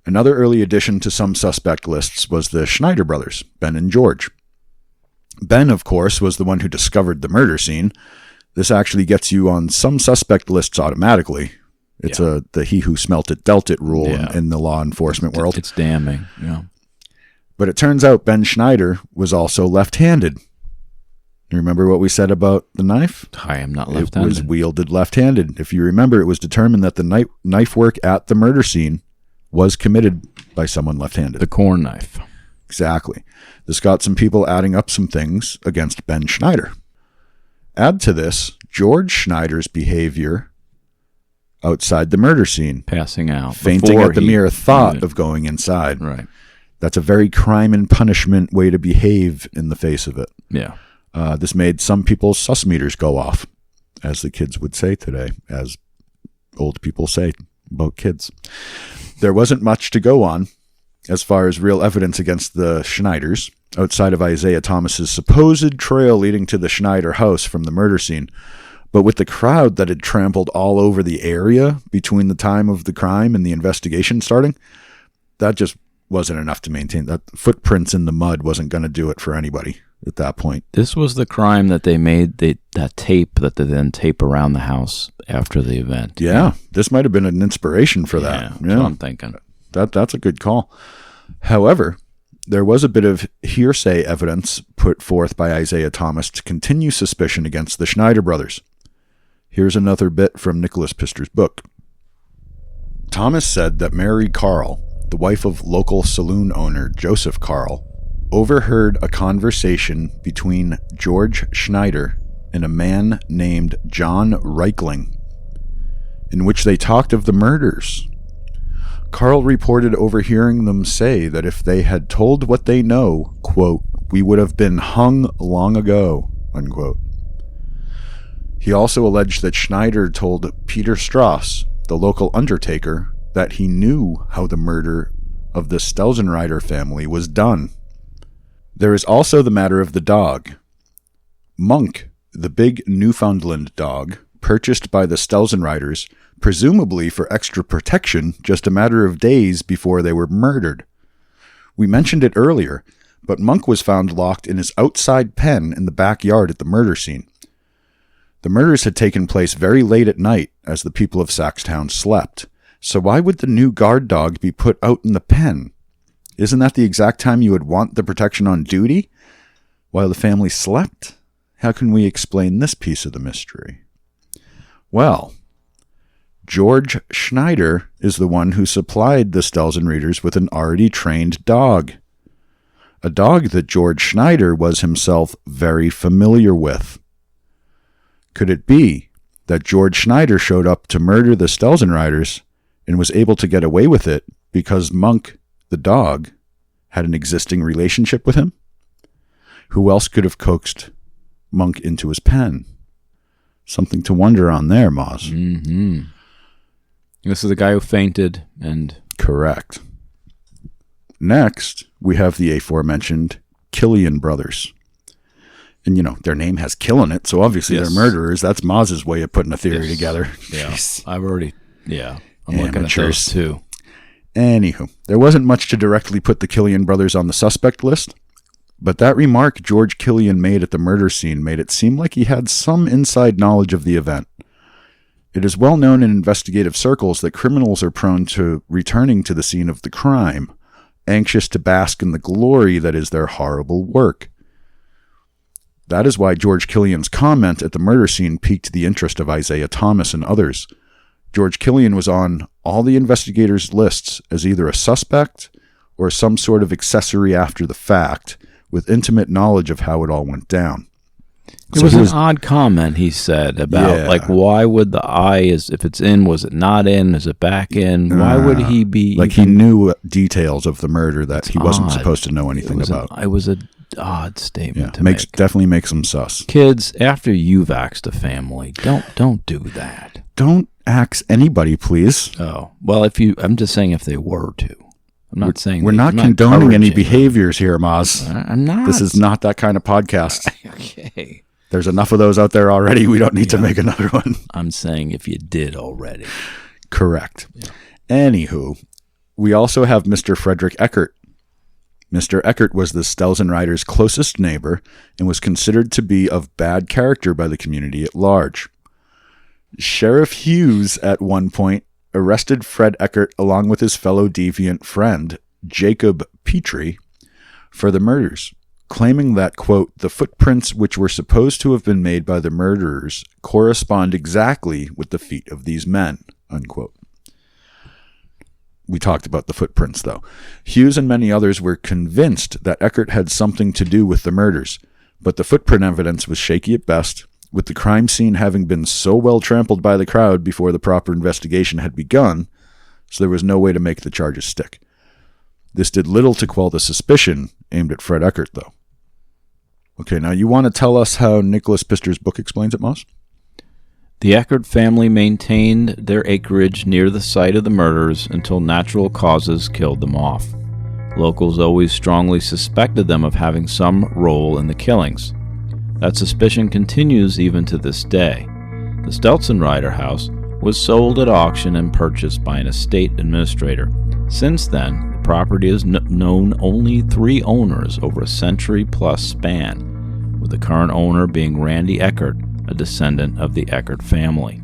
Another early addition to some suspect lists was the Schneider brothers, Ben and George. Ben, of course, was the one who discovered the murder scene. This actually gets you on some suspect lists automatically. It's the he who smelt it dealt it rule in the law enforcement world. It's damning, yeah. But it turns out Ben Schneider was also left-handed. You remember what we said about the knife? I am not left-handed. It was wielded left-handed. If you remember, it was determined that the knife work at the murder scene was committed by someone left-handed. The corn knife. Exactly. This got some people adding up some things against Ben Schneider. Add to this George Schneider's behavior outside the murder scene. Passing out. Fainting at the mere thought of going inside. Right. That's a very crime and punishment way to behave in the face of it. Yeah. This made some people's sus meters go off, as the kids would say today, as old people say about kids. There wasn't much to go on as far as real evidence against the Schneiders, outside of Isaiah Thomas's supposed trail leading to the Schneider house from the murder scene. But with the crowd that had trampled all over the area between the time of the crime and the investigation starting, that just wasn't enough to maintain. That footprints in the mud wasn't going to do it for anybody at that point. This was the crime that they made, that tape that they then tape around the house after the event. Yeah, this might have been an inspiration for that. Yeah, that's what I'm thinking. That's a good call. However, there was a bit of hearsay evidence put forth by Isaiah Thomas to continue suspicion against the Schneider brothers. Here's another bit from Nicholas Pistor's book. Thomas said that Mary Carl, the wife of local saloon owner Joseph Carl, overheard a conversation between George Schneider and a man named John Reichling, in which they talked of the murders. Carl reported overhearing them say that if they had told what they know, quote, we would have been hung long ago, unquote. He also alleged that Schneider told Peter Strauss, the local undertaker, that he knew how the murder of the Stelzenreiter family was done. There is also the matter of the dog. Monk, the big Newfoundland dog, purchased by the Stelzenreiters, presumably for extra protection, just a matter of days before they were murdered. We mentioned it earlier, but Monk was found locked in his outside pen in the backyard at the murder scene. The murders had taken place very late at night as the people of Saxtown slept. So why would the new guard dog be put out in the pen? Isn't that the exact time you would want the protection on duty? While the family slept? How can we explain this piece of the mystery? Well, George Schneider is the one who supplied the Stelzenreiters with an already trained dog. A dog that George Schneider was himself very familiar with. Could it be that George Schneider showed up to murder the Stelzenreiters and was able to get away with it because Monk, the dog, had an existing relationship with him? Who else could have coaxed Monk into his pen? Something to wonder on there, Moz. Mm-hmm. This is the guy who fainted and... Correct. Next, we have the aforementioned Killian brothers. And, you know, their name has kill in it, so obviously they're murderers. That's Moz's way of putting a theory together. Yeah, I'm looking at those too. Anywho, there wasn't much to directly put the Killian brothers on the suspect list, but that remark George Killian made at the murder scene made it seem like he had some inside knowledge of the event. It is well known in investigative circles that criminals are prone to returning to the scene of the crime, anxious to bask in the glory that is their horrible work. That is why George Killian's comment at the murder scene piqued the interest of Isaiah Thomas and others. George Killian was on all the investigators' lists as either a suspect or some sort of accessory after the fact, with intimate knowledge of how it all went down. It was an odd comment he said about, like, why would the eye, if it's in, was it not in? Is it back in? Why would he be... Like, he knew details of the murder that he wasn't supposed to know anything about. It was an odd statement to make. Definitely makes him sus. Kids, after you've axed a family, don't do that. Don't axe anybody, please. Oh, well, I'm just saying if they were to. I'm not saying... We're not condoning any behaviors here, Maz. I'm not. This is not that kind of podcast. Okay. There's enough of those out there already. We don't need to make another one. I'm saying if you did already. Correct. Yeah. Anywho, we also have Mr. Frederick Eckert. Mr. Eckert was the Stelzenreider's closest neighbor and was considered to be of bad character by the community at large. Sheriff Hughes, at one point, arrested Fred Eckert along with his fellow deviant friend, Jacob Petrie, for the murders, claiming that, quote, the footprints which were supposed to have been made by the murderers correspond exactly with the feet of these men, unquote. We talked about the footprints, though. Hughes and many others were convinced that Eckert had something to do with the murders, but the footprint evidence was shaky at best, with the crime scene having been so well trampled by the crowd before the proper investigation had begun, so there was no way to make the charges stick. This did little to quell the suspicion aimed at Fred Eckert, though. Okay, now you want to tell us how Nicholas Pistor's book explains it, Moss? The Eckert family maintained their acreage near the site of the murders until natural causes killed them off. Locals always strongly suspected them of having some role in the killings. That suspicion continues even to this day. The Stelzenreider house was sold at auction and purchased by an estate administrator. Since then, the property has known only 3 owners over a century-plus span, with the current owner being Randy Eckert, a descendant of the Eckert family.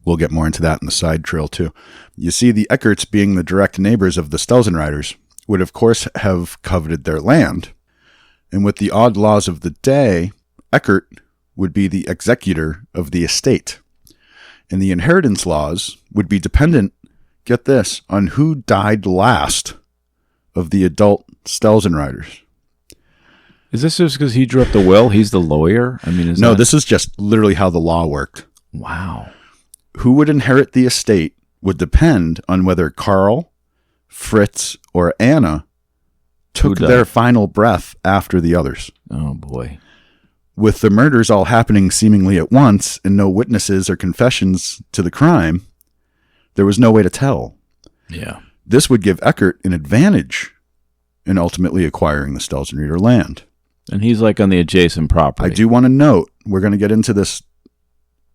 We'll get more into that in the side trail, too. You see, the Eckerts, being the direct neighbors of the Stelzenreiders, would of course have coveted their land. And with the odd laws of the day, Eckert would be the executor of the estate. And the inheritance laws would be dependent, get this, on who died last of the adult Stelzenreiders. Is this just because he drew up the will? He's the lawyer? I mean, this is just literally how the law worked. Wow. Who would inherit the estate would depend on whether Carl, Fritz, or Anna took their final breath after the others. Oh, boy. With the murders all happening seemingly at once and no witnesses or confessions to the crime, there was no way to tell. Yeah. This would give Eckert an advantage in ultimately acquiring the Stelzenreider land. And he's like on the adjacent property. I do want to note, we're going to get into this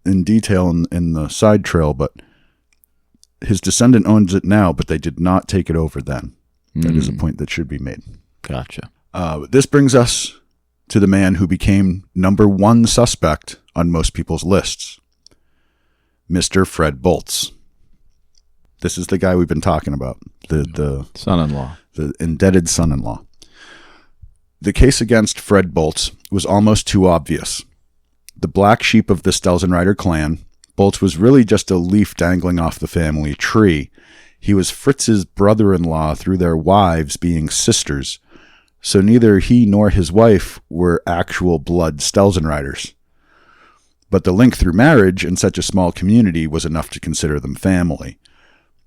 in detail in the side trail, but his descendant owns it now, but they did not take it over then. That is a point that should be made. Gotcha. This brings us to the man who became number 1 suspect on most people's lists, Mr. Fred Bolts. This is the guy we've been talking about, the son-in-law, the indebted son-in-law. The case against Fred Bolts was almost too obvious. The black sheep of the Stelzenreider clan, Bolts was really just a leaf dangling off the family tree. He was Fritz's brother-in-law through their wives being sisters, so neither he nor his wife were actual blood Stelzenreiders. But the link through marriage in such a small community was enough to consider them family.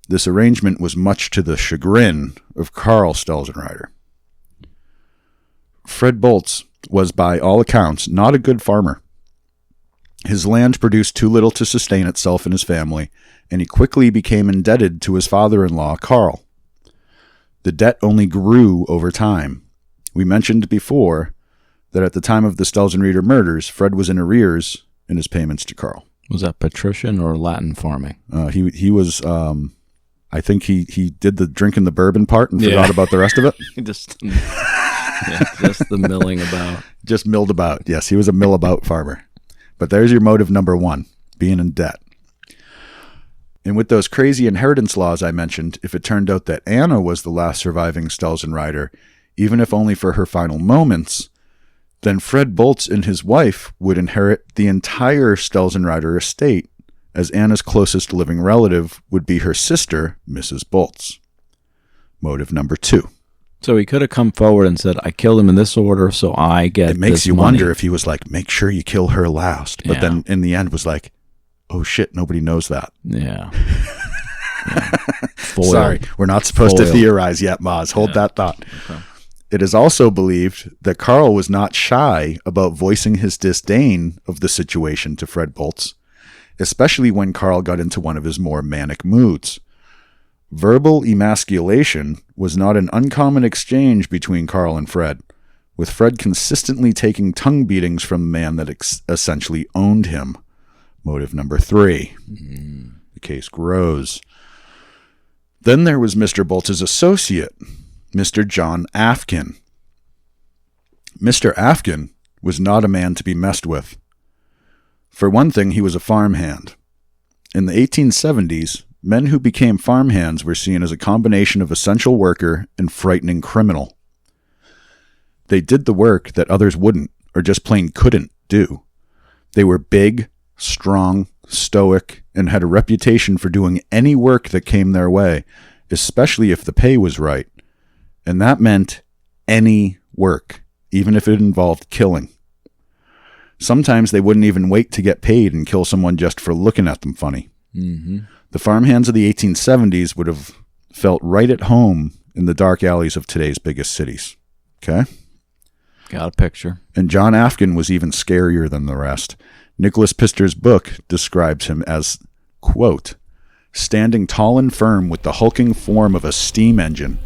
This arrangement was much to the chagrin of Carl Stelzenreider. Fred Bolts was, by all accounts, not a good farmer. His land produced too little to sustain itself and his family, and he quickly became indebted to his father-in-law, Carl. The debt only grew over time. We mentioned before that at the time of the Stelzenreider murders, Fred was in arrears in his payments to Carl. Was that patrician or Latin farming? He was, I think he did the drinking the bourbon part and forgot about the rest of it. just the milling about. Just milled about. Yes, he was a mill about farmer. But there's your motive number 1, being in debt. And with those crazy inheritance laws I mentioned, if it turned out that Anna was the last surviving Stelzenreider, even if only for her final moments, then Fred Bolts and his wife would inherit the entire Stelzenreider estate, as Anna's closest living relative would be her sister, Mrs. Bolts. Motive number 2. So he could have come forward and said, I killed him in this order, so I get It makes this you money. wonder if he was like, make sure you kill her last. But then in the end was like, oh shit, nobody knows that. Yeah. Sorry, we're not supposed to Foiled. theorize yet, Maz. Hold that thought. Okay. It is also believed that Carl was not shy about voicing his disdain of the situation to Fred Boltz, especially when Carl got into one of his more manic moods. Verbal emasculation was not an uncommon exchange between Carl and Fred, with Fred consistently taking tongue beatings from the man that essentially owned him. Motive number 3. The case grows. Then there was Mr. Boltz's associate, Mr. John Afkin. Mr. Afkin was not a man to be messed with. For one thing, he was a farmhand. In the 1870s, men who became farmhands were seen as a combination of essential worker and frightening criminal. They did the work that others wouldn't, or just plain couldn't, do. They were big, strong, stoic, and had a reputation for doing any work that came their way, especially if the pay was right. And that meant any work, even if it involved killing. Sometimes they wouldn't even wait to get paid and kill someone just for looking at them funny. Mm-hmm. The farmhands of the 1870s would have felt right at home in the dark alleys of today's biggest cities. Okay? Got a picture. And John Afkin was even scarier than the rest. Nicholas Pistor's book describes him as, quote, standing tall and firm with the hulking form of a steam engine.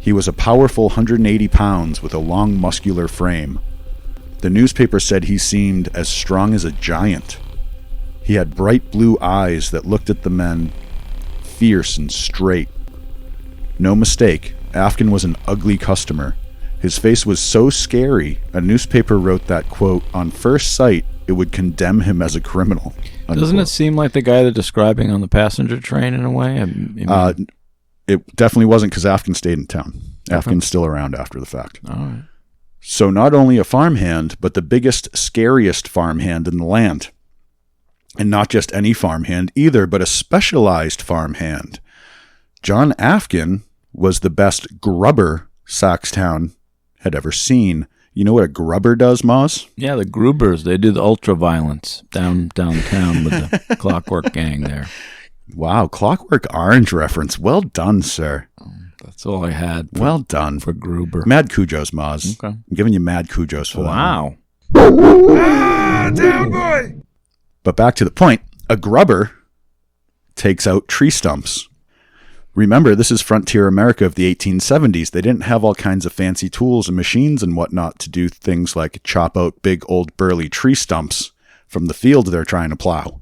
He was a powerful 180 pounds with a long muscular frame. The newspaper said he seemed as strong as a giant. He had bright blue eyes that looked at the men, fierce and straight. No mistake, Afkin was an ugly customer. His face was so scary, a newspaper wrote that, quote, on first sight, it would condemn him as a criminal. Unquote. Doesn't it seem like the guy they're describing on the passenger train in a way? I mean, It definitely wasn't because Afkin stayed in town. Afkin's still around after the fact. all right. So not only a farmhand, but the biggest, scariest farmhand in the land. And not just any farmhand either, but a specialized farmhand. John Afkin was the best grubber Saxtown had ever seen. You know what a grubber does, Moz? Yeah, the Grubers, they do the ultra-violence downtown with the Clockwork Gang there. Wow, Clockwork Orange reference. Well done, sir. That's all I had Well done. for Gruber. Mad Cujos, Moz. Okay. I'm giving you mad Cujos for that. Wow. Down boy! But back to the point, a grubber takes out tree stumps. Remember, this is frontier America of the 1870s. They didn't have all kinds of fancy tools and machines and whatnot to do things like chop out big old burly tree stumps from the field they're trying to plow.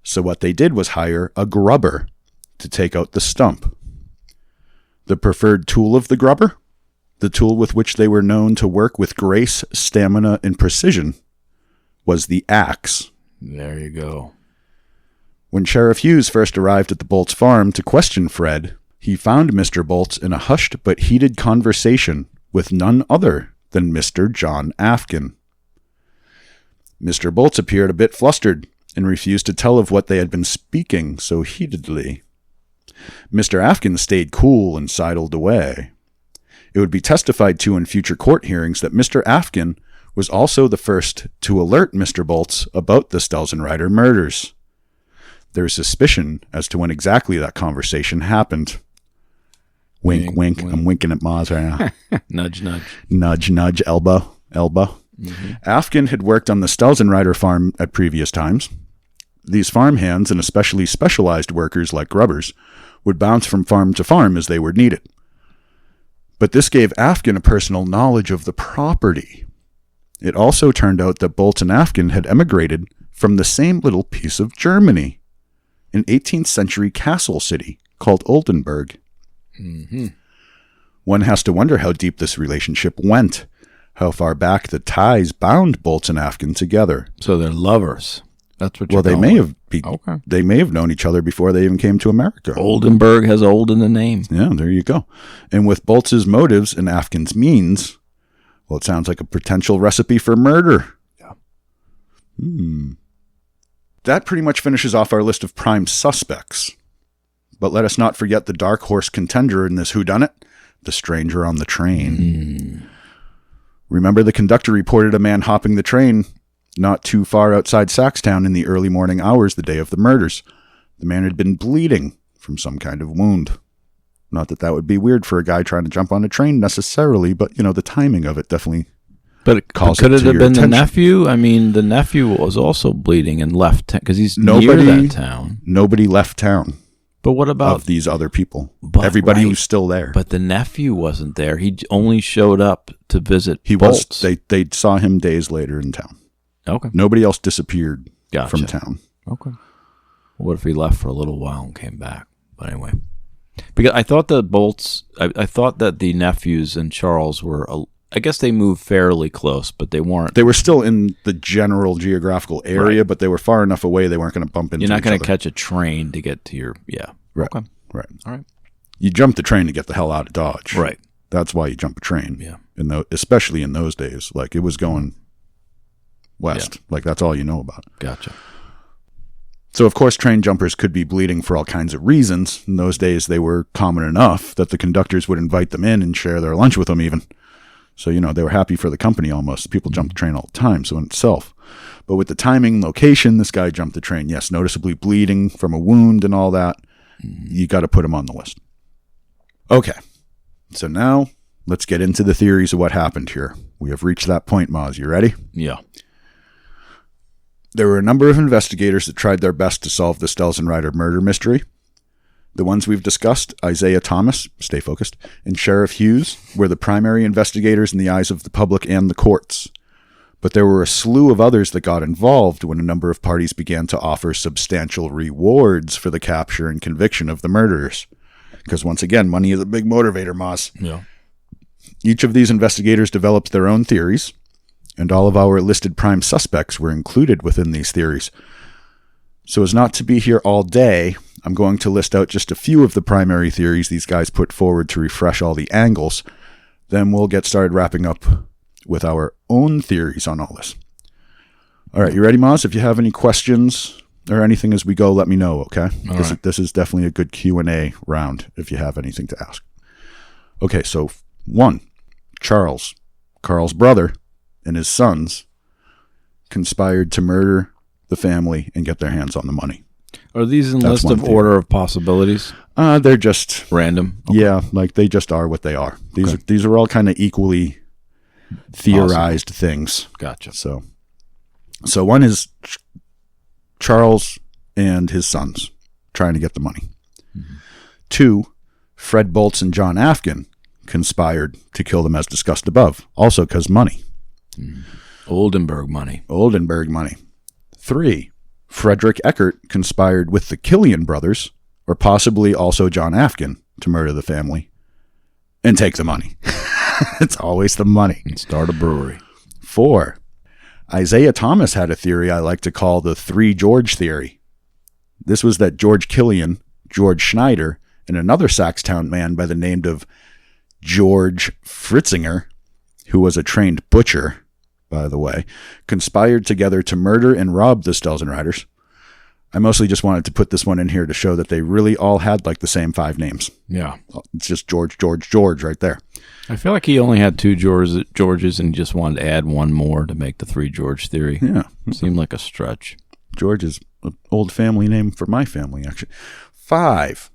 So what they did was hire a grubber to take out the stump. The preferred tool of the grubber, the tool with which they were known to work with grace, stamina, and precision, was the axe. There you go. When Sheriff Hughes first arrived at the Boltz farm to question Fred, he found Mr. Boltz in a hushed but heated conversation with none other than Mr. John Afkin. Mr. Boltz appeared a bit flustered and refused to tell of what they had been speaking so heatedly. Mr. Afkin stayed cool and sidled away. It would be testified to in future court hearings that Mr. Afkin was also the first to alert Mr. Boltz about the Stelzenreiter murders. There is suspicion as to when exactly that conversation happened. Wink, wink. I'm winking at Maz right now. Nudge, nudge. Nudge, nudge, elbow, elbow. Mm-hmm. Afkin had worked on the Stelzenreiter farm at previous times. These farmhands, and especially specialized workers like grubbers, would bounce from farm to farm as they were needed. But this gave Afkin a personal knowledge of the property. It also turned out that Boltz and Afkin had emigrated from the same little piece of Germany, an 18th century castle city called Oldenburg. Mm-hmm. One has to wonder how deep this relationship went, how far back the ties bound Boltz and Afkin together. So they're lovers. That's what you're Well, they going may with. have Okay. they may have known each other before they even came to America. Oldenburg has old in the name. Yeah, there you go. And with Boltz's motives and Afkin's means, well, it sounds like a potential recipe for murder. Yeah. That pretty much finishes off our list of prime suspects. But let us not forget the dark horse contender in this whodunit, the stranger on the train. Remember, the conductor reported a man hopping the train not too far outside Saxtown in the early morning hours the day of the murders. The man had been bleeding from some kind of wound. Not that would be weird for a guy trying to jump on a train necessarily, but, the timing of it definitely calls could it it to have your been attention. the nephew? I mean, the nephew was also bleeding and left because he's near that town. Nobody left town. But what about of these other people? Everybody was still there. But the nephew wasn't there. He only showed up to visit He Bolts. was. They saw him days later in town. Okay. Nobody else disappeared Gotcha. from town. Okay. What if he left for a little while and came back? But anyway, because I thought the Bolts, I thought that the nephews and Charles were, I guess they moved fairly close, but they weren't. They were still in the general geographical area, but they were far enough away they weren't going to bump into each other. You're not going to catch a train to get to your, Right. Okay. Right. All right. You jump the train to get the hell out of Dodge. Right. That's why you jump a train. Yeah. Especially in those days. Like, it was going west. Yeah. Like, that's all you know about. Gotcha. So, of course, train jumpers could be bleeding for all kinds of reasons. In those days, they were common enough that the conductors would invite them in and share their lunch with them even. So, they were happy for the company almost. People jumped the train all the time, so in itself. But with the timing, location, this guy jumped the train. Yes, noticeably bleeding from a wound and all that. You got to put him on the list. Okay. So now, let's get into the theories of what happened here. We have reached that point, Maz. You ready? Yeah. There were a number of investigators that tried their best to solve the Stelzenreiter murder mystery. The ones we've discussed, Isaiah Thomas, stay focused, and Sheriff Hughes, were the primary investigators in the eyes of the public and the courts. But there were a slew of others that got involved when a number of parties began to offer substantial rewards for the capture and conviction of the murderers. Because once again, money is a big motivator, Moss. Yeah. Each of these investigators developed their own theories, and all of our listed prime suspects were included within these theories. So as not to be here all day, I'm going to list out just a few of the primary theories these guys put forward to refresh all the angles. Then we'll get started wrapping up with our own theories on all this. All right, you ready, Maz? If you have any questions or anything as we go, let me know, okay? This is definitely a good Q&A round if you have anything to ask. Okay, so 1, Charles, Carl's brother, and his sons conspired to murder the family and get their hands on the money. Are these in That's list of one theory. order of possibilities? They're just Random? Okay. Yeah, like they just are what they are. These are all kind of equally theorized things. Gotcha. So one is Charles and his sons trying to get the money. 2, Fred Bolts and John Afkin conspired to kill them as discussed above, also because money. Oldenburg money. 3, Frederick Eckert conspired with the Killian brothers, or possibly also John Afkin, to murder the family and take the money. It's always the money. And start a brewery. 4, Isaiah Thomas had a theory I like to call the 3 George theory. This was that George Killian, George Schneider, and another Saxtown man by the name of George Fritzinger, who was a trained butcher, by the way, conspired together to murder and rob the Stelzenreiters. I mostly just wanted to put this one in here to show that they really all had like the same 5 names. Yeah. It's just George, George, George right there. I feel like he only had 2 Georges and just wanted to add one more to make the 3 George theory. Yeah. Seemed like a stretch. George is an old family name for my family, actually. 5,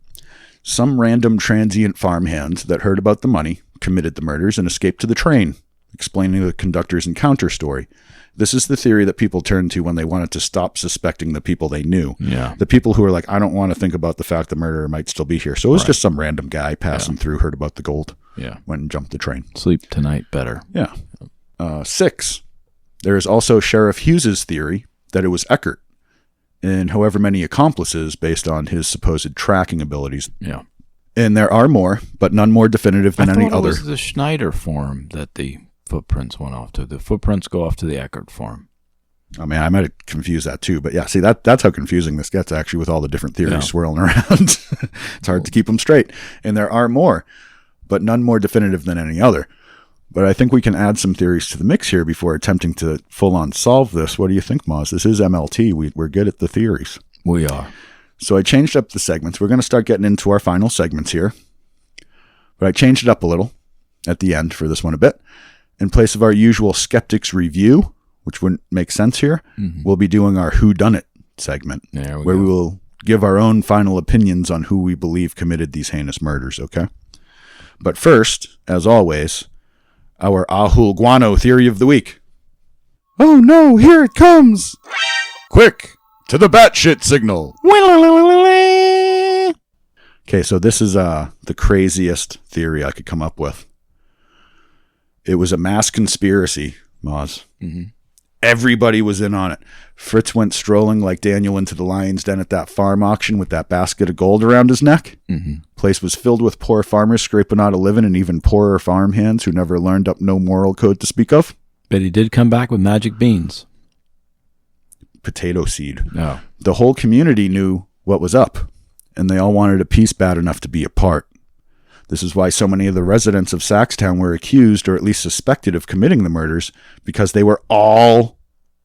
some random transient farmhands that heard about the money, committed the murders, and escaped to the train, explaining the conductor's encounter story. This is the theory that people turned to when they wanted to stop suspecting the people they knew. Yeah. The people who were like, I don't want to think about the fact the murderer might still be here. So it was just some random guy passing through, heard about the gold, went and jumped the train. Sleep tonight better. Yeah. 6, there is also Sheriff Hughes's theory that it was Eckert and however many accomplices based on his supposed tracking abilities. Yeah. And there are more, but none more definitive than any I thought other. it was the Schneider farm that the footprints went off to. The footprints go off to the Eckert farm. I mean, I might have confused that too, but yeah, see, that's how confusing this gets actually with all the different theories swirling around. It's hard to keep them straight. And there are more, but none more definitive than any other. But I think we can add some theories to the mix here before attempting to full-on solve this. What do you think, Moz? This is MLT. We're good at the theories. We are. So I changed up the segments. We're going to start getting into our final segments here. But I changed it up a little at the end for this one a bit. In place of our usual skeptics review, which wouldn't make sense here, we'll be doing our Whodunit segment, where we will give our own final opinions on who we believe committed these heinous murders, okay? But first, as always, our Ahul Guano theory of the week. Oh no, here it comes! Quick, to the batshit signal! Okay, so this is the craziest theory I could come up with. It was a mass conspiracy, Moz. Everybody was in on it. Fritz went strolling like Daniel into the Lyons' den at that farm auction with that basket of gold around his neck. Place was filled with poor farmers scraping out a living and even poorer farm hands who never learned up no moral code to speak of. But he did come back with magic beans. Potato seed. No. The whole community knew what was up, and they all wanted a peace bad enough to be a part. This is why so many of the residents of Saxtown were accused or at least suspected of committing the murders, because they were all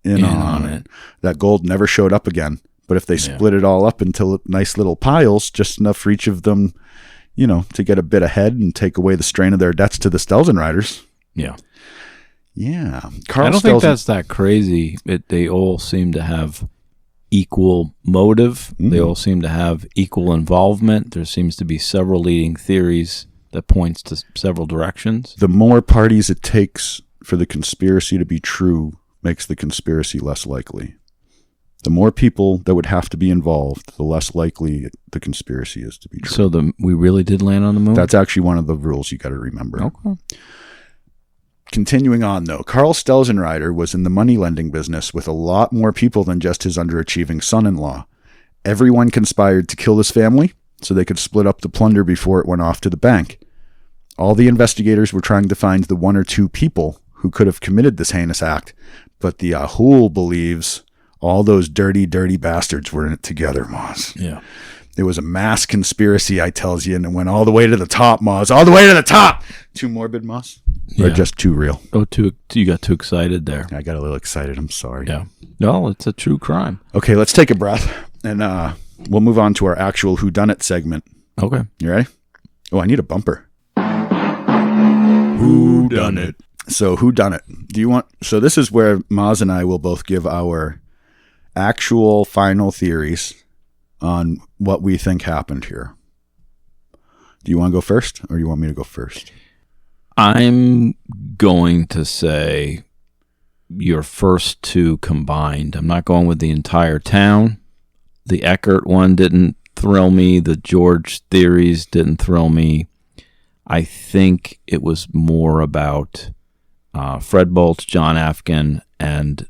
in on it. That gold never showed up again, but if they split it all up into nice little piles, just enough for each of them, to get a bit ahead and take away the strain of their debts to the Stelzen riders. Yeah. Yeah. I don't think that's that crazy. They all seem to have equal motive. They all seem to have equal involvement. There seems to be several leading theories that points to several directions. The more parties it takes for the conspiracy to be true makes the conspiracy less likely. The more people that would have to be involved, the less likely the conspiracy is to be true. So we really did land on the moon? That's actually one of the rules you got to remember. Okay. Continuing on, though, Carl Stelzenrider was in the money lending business with a lot more people than just his underachieving son-in-law. Everyone conspired to kill his family so they could split up the plunder before it went off to the bank. All the investigators were trying to find the one or two people who could have committed this heinous act, but the Ahul believes all those dirty, dirty bastards were in it together, Moz. Yeah. It was a mass conspiracy, I tells you, and it went all the way to the top, Moz. All the way to the top! Too morbid, Moz? Or just too real? Oh, you got too excited there. I got a little excited. I'm sorry. Yeah. No, it's a true crime. Okay, let's take a breath, and we'll move on to our actual Whodunit segment. Okay. You ready? Oh, I need a bumper. Whodunit. So, Whodunit. So this is where Maz and I will both give our actual final theories on what we think happened here. Do you want to go first, or do you want me to go first? I'm going to say your first two combined. I'm not going with the entire town. The Eckert one didn't thrill me. The George theories didn't thrill me. I think it was more about Fred Bolts, John Afghan, and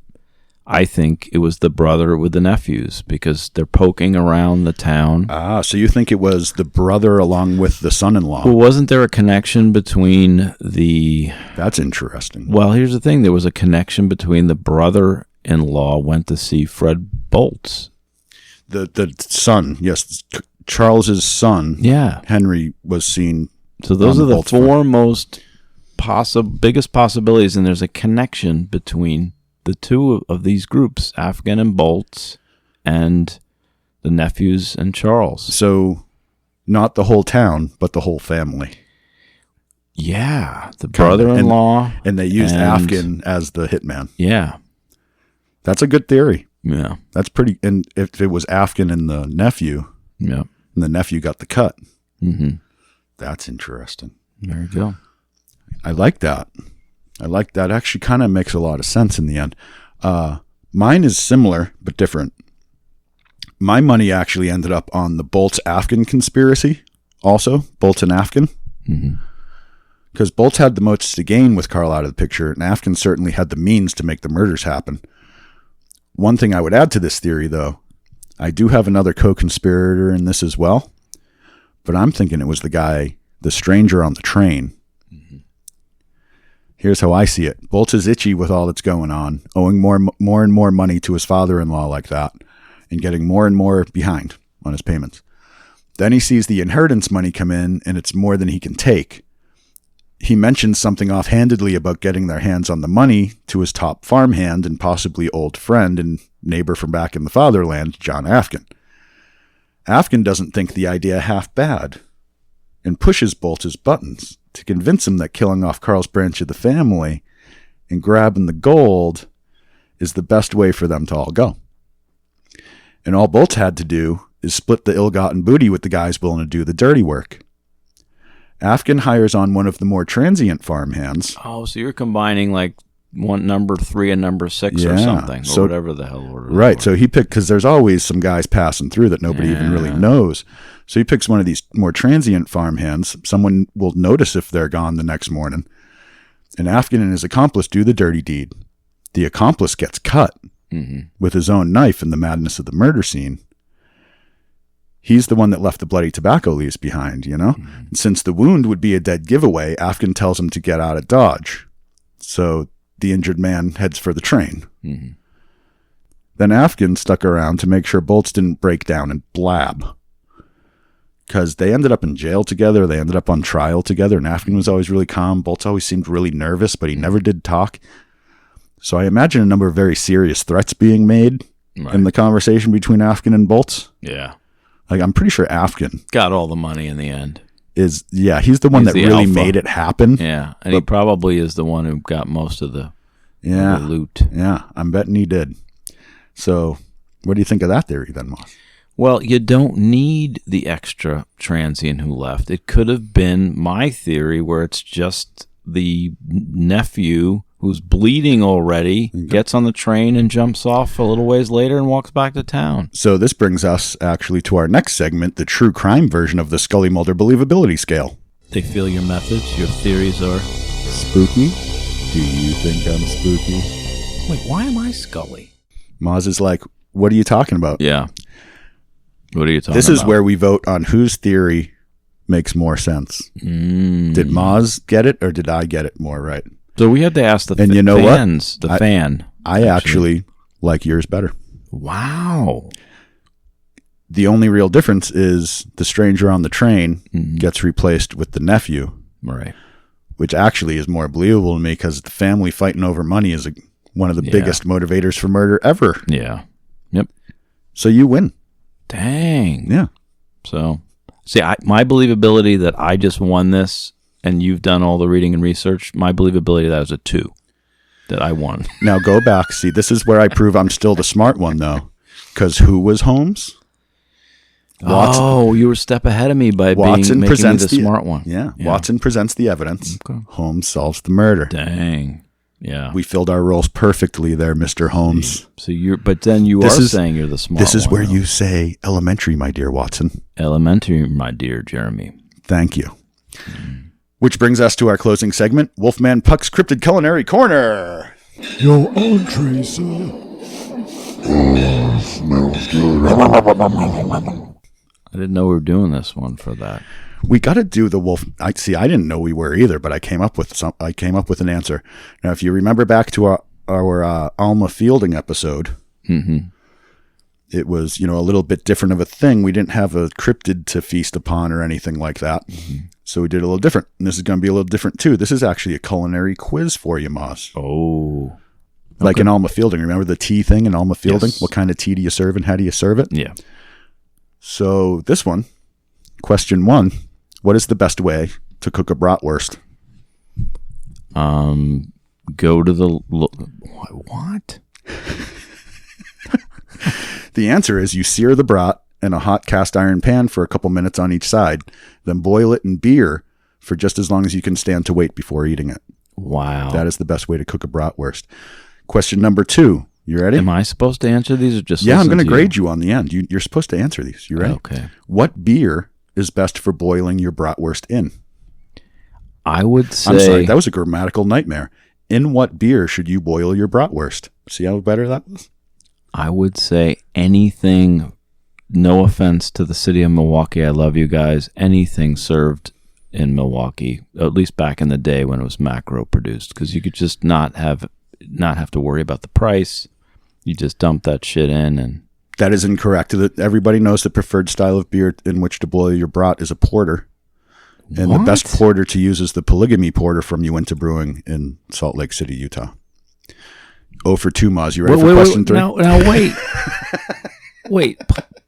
I think it was the brother with the nephews, because they're poking around the town. So you think it was the brother along with the son-in-law? Well, wasn't there a connection between the... That's interesting. Well, here's the thing. There was a connection between the brother-in-law went to see Fred Bolts. The son, yes. Charles's son, Henry, was seen. So those are the four most biggest possibilities, and there's a connection between the two of these groups, Afghan and Bolts, and the nephews and Charles. So not the whole town, but the whole family. Yeah, the brother-in-law. And they used Afghan as the hitman. Yeah. That's a good theory. Yeah. That's pretty, and if it was Afghan and the nephew, and the nephew got the cut, that's interesting. There you go. I like that. Actually kind of makes a lot of sense in the end. Mine is similar, but different. My money actually ended up on the Bolts-Afghan conspiracy also, Bolts and Afghan. Because Bolts had the most to gain with Carl out of the picture, and Afghan certainly had the means to make the murders happen. One thing I would add to this theory, though, I do have another co-conspirator in this as well, but I'm thinking it was the stranger on the train. Here's how I see it. Bolts is itchy with all that's going on, owing more and more money to his father-in-law like that, and getting more and more behind on his payments. Then he sees the inheritance money come in, and it's more than he can take. He mentions something offhandedly about getting their hands on the money to his top farmhand and possibly old friend and neighbor from back in the fatherland, John Afghan. Afghan doesn't think the idea half bad, and pushes Boltz's buttons to convince him that killing off Carl's branch of the family and grabbing the gold is the best way for them to all go. And all Boltz had to do is split the ill-gotten booty with the guys willing to do the dirty work. Afghan hires on one of the more transient farmhands. Oh, so you're combining like number 3 and number 6 or something, or whatever the hell order. Right, so he picked, because there's always some guys passing through that nobody even really knows. So he picks one of these more transient farmhands. Someone will notice if they're gone the next morning. And Afghan and his accomplice do the dirty deed. The accomplice gets cut with his own knife in the madness of the murder scene. He's the one that left the bloody tobacco leaves behind, you know? And since the wound would be a dead giveaway, Afghan tells him to get out of Dodge. So the injured man heads for the train. Then Afghan stuck around to make sure Boltz didn't break down and blab. Because they ended up in jail together, they ended up on trial together, and Afghan was always really calm. Boltz always seemed really nervous, but he never did talk. So I imagine a number of very serious threats being made in the conversation between Afghan and Boltz. Yeah. Like, I'm pretty sure Afghan got all the money in the end. He's the one that really alpha. Made it happen. Yeah, and he probably is the one who got most of the loot. Yeah, I'm betting he did. So, what do you think of that theory then, Moss? Well, you don't need the extra transient who left. It could have been my theory where it's just the nephew who's bleeding already, gets on the train and jumps off a little ways later and walks back to town. So this brings us actually to our next segment, the true crime version of the Scully-Mulder believability scale. They feel your methods, your theories are... Spooky? Do you think I'm spooky? Wait, why am I Scully? Moz is like, what are you talking about? Yeah. What are you talking about? This is where we vote on whose theory makes more sense. Did Moz get it or did I get it more right? So we had to ask the fans. The fan. I actually like yours better. Wow. The only real difference is the stranger on the train gets replaced with the nephew. Right. Which actually is more believable to me because the family fighting over money is one of the biggest motivators for murder ever. Yeah. Yep. So you win. Dang. Yeah. So, see, my believability that I just won this and you've done all the reading and research, my believability that was a 2, that I won. Now go back. See, this is where I prove I'm still the smart one, though. Because who was Holmes? Watson. Oh, you were a step ahead of me by making me the smart one. Yeah. Watson presents the evidence. Okay. Holmes solves the murder. Dang. Yeah. We filled our roles perfectly there, Mr. Holmes. So but then you are saying you're the smart one. This is where you say elementary, my dear Watson. Elementary, my dear Jeremy. Thank you. Which brings us to our closing segment, Wolfman Puck's Cryptid Culinary Corner. Your entree, sir. Oh, smells good. I didn't know we were doing this one for that. We got to do the wolf. I didn't know we were either, but I came up with an answer. Now, if you remember back to our Alma Fielding episode, it was, a little bit different of a thing. We didn't have a cryptid to feast upon or anything like that. So we did a little different. And this is going to be a little different too. This is actually a culinary quiz for you, Moss. Oh. Okay. Like in Alma Fielding. Remember the tea thing in Alma Fielding? Yes. What kind of tea do you serve and how do you serve it? Yeah. So this one, question 1, what is the best way to cook a bratwurst? Go to the... What? The answer is you sear the brat in a hot cast iron pan for a couple minutes on each side, then boil it in beer for just as long as you can stand to wait before eating it. Wow. That is the best way to cook a bratwurst. Question number 2. You ready? Am I supposed to answer these or just I'm going to grade you on the end. You're supposed to answer these. You ready? Okay. What beer is best for boiling your bratwurst in? I would say... I'm sorry, that was a grammatical nightmare. In what beer should you boil your bratwurst? See how better that was? I would say anything, no offense to the city of Milwaukee, I love you guys, anything served in Milwaukee, at least back in the day when it was macro produced, because you could just not have to worry about the price. You just dump that shit in and... That is incorrect. Everybody knows the preferred style of beer in which to boil your brat is a porter. And the best porter to use is the Polygamy Porter from Uinta Brewing in Salt Lake City, Utah. 0 for 2, Moz. You ready for question 3? Now wait. Wait,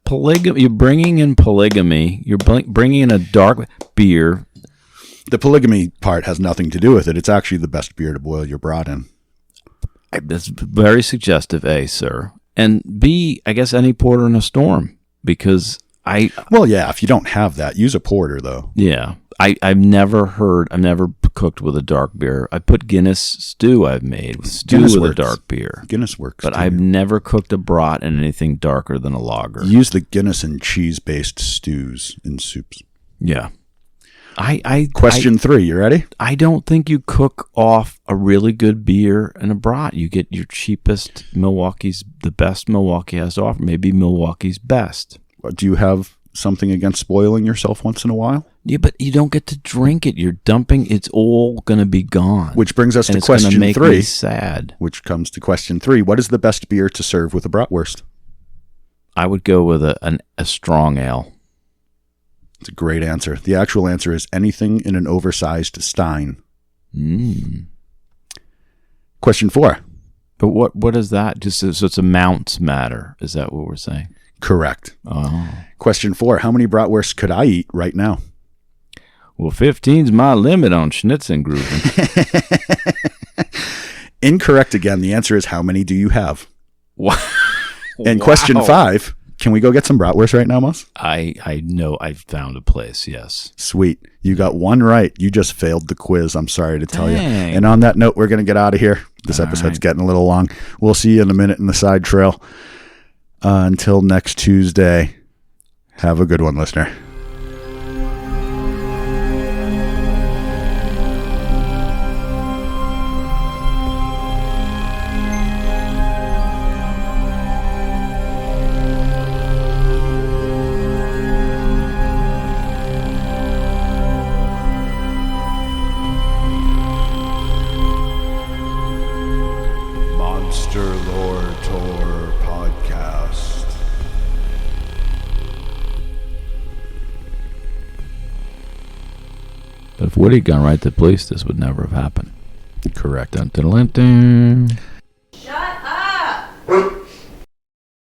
polygamy. You're bringing in polygamy. You're bringing in a dark beer. The polygamy part has nothing to do with it. It's actually the best beer to boil your brat in. That's very suggestive, A, sir. And B, I guess any porter in a storm, because Well, yeah, if you don't have that, use a porter, though. Yeah. I've never cooked with a dark beer. I put Guinness stew I've made with a dark beer. Guinness works. But too. I've never cooked a brat in anything darker than a lager. Use the Guinness and cheese-based stews in soups. Yeah. Question 3, you ready? I don't think you cook off a really good beer and a brat. You get your cheapest the best Milwaukee has to offer, maybe Milwaukee's best. Do you have something against spoiling yourself once in a while? Yeah, but you don't get to drink it. You're dumping. It's all going to be gone. Which brings us to it's question make 3. Me sad. Which comes to question 3. What is the best beer to serve with a bratwurst? I would go with a strong ale. It's a great answer. The actual answer is anything in an oversized stein. Question 4. But what is that? Just so it's amounts matter. Is that what we're saying? Correct. Oh. Question 4. How many bratwursts could I eat right now? Well, 15's my limit on Schnitzengruben. Incorrect again. The answer is how many do you have? Wow. And question 5. Can we go get some bratwurst right now, Moss? I know I've found a place, yes. Sweet. You got one right. You just failed the quiz. I'm sorry to tell you. Dang. And on that note, we're going to get out of here. This episode's getting a little long. We'll see you in a minute in the side trail. Until next Tuesday, have a good one, listener. Monster Lore Tour Podcast. But if Woody had gone right to police, this would never have happened. Correct. Dun, dun, dun, dun.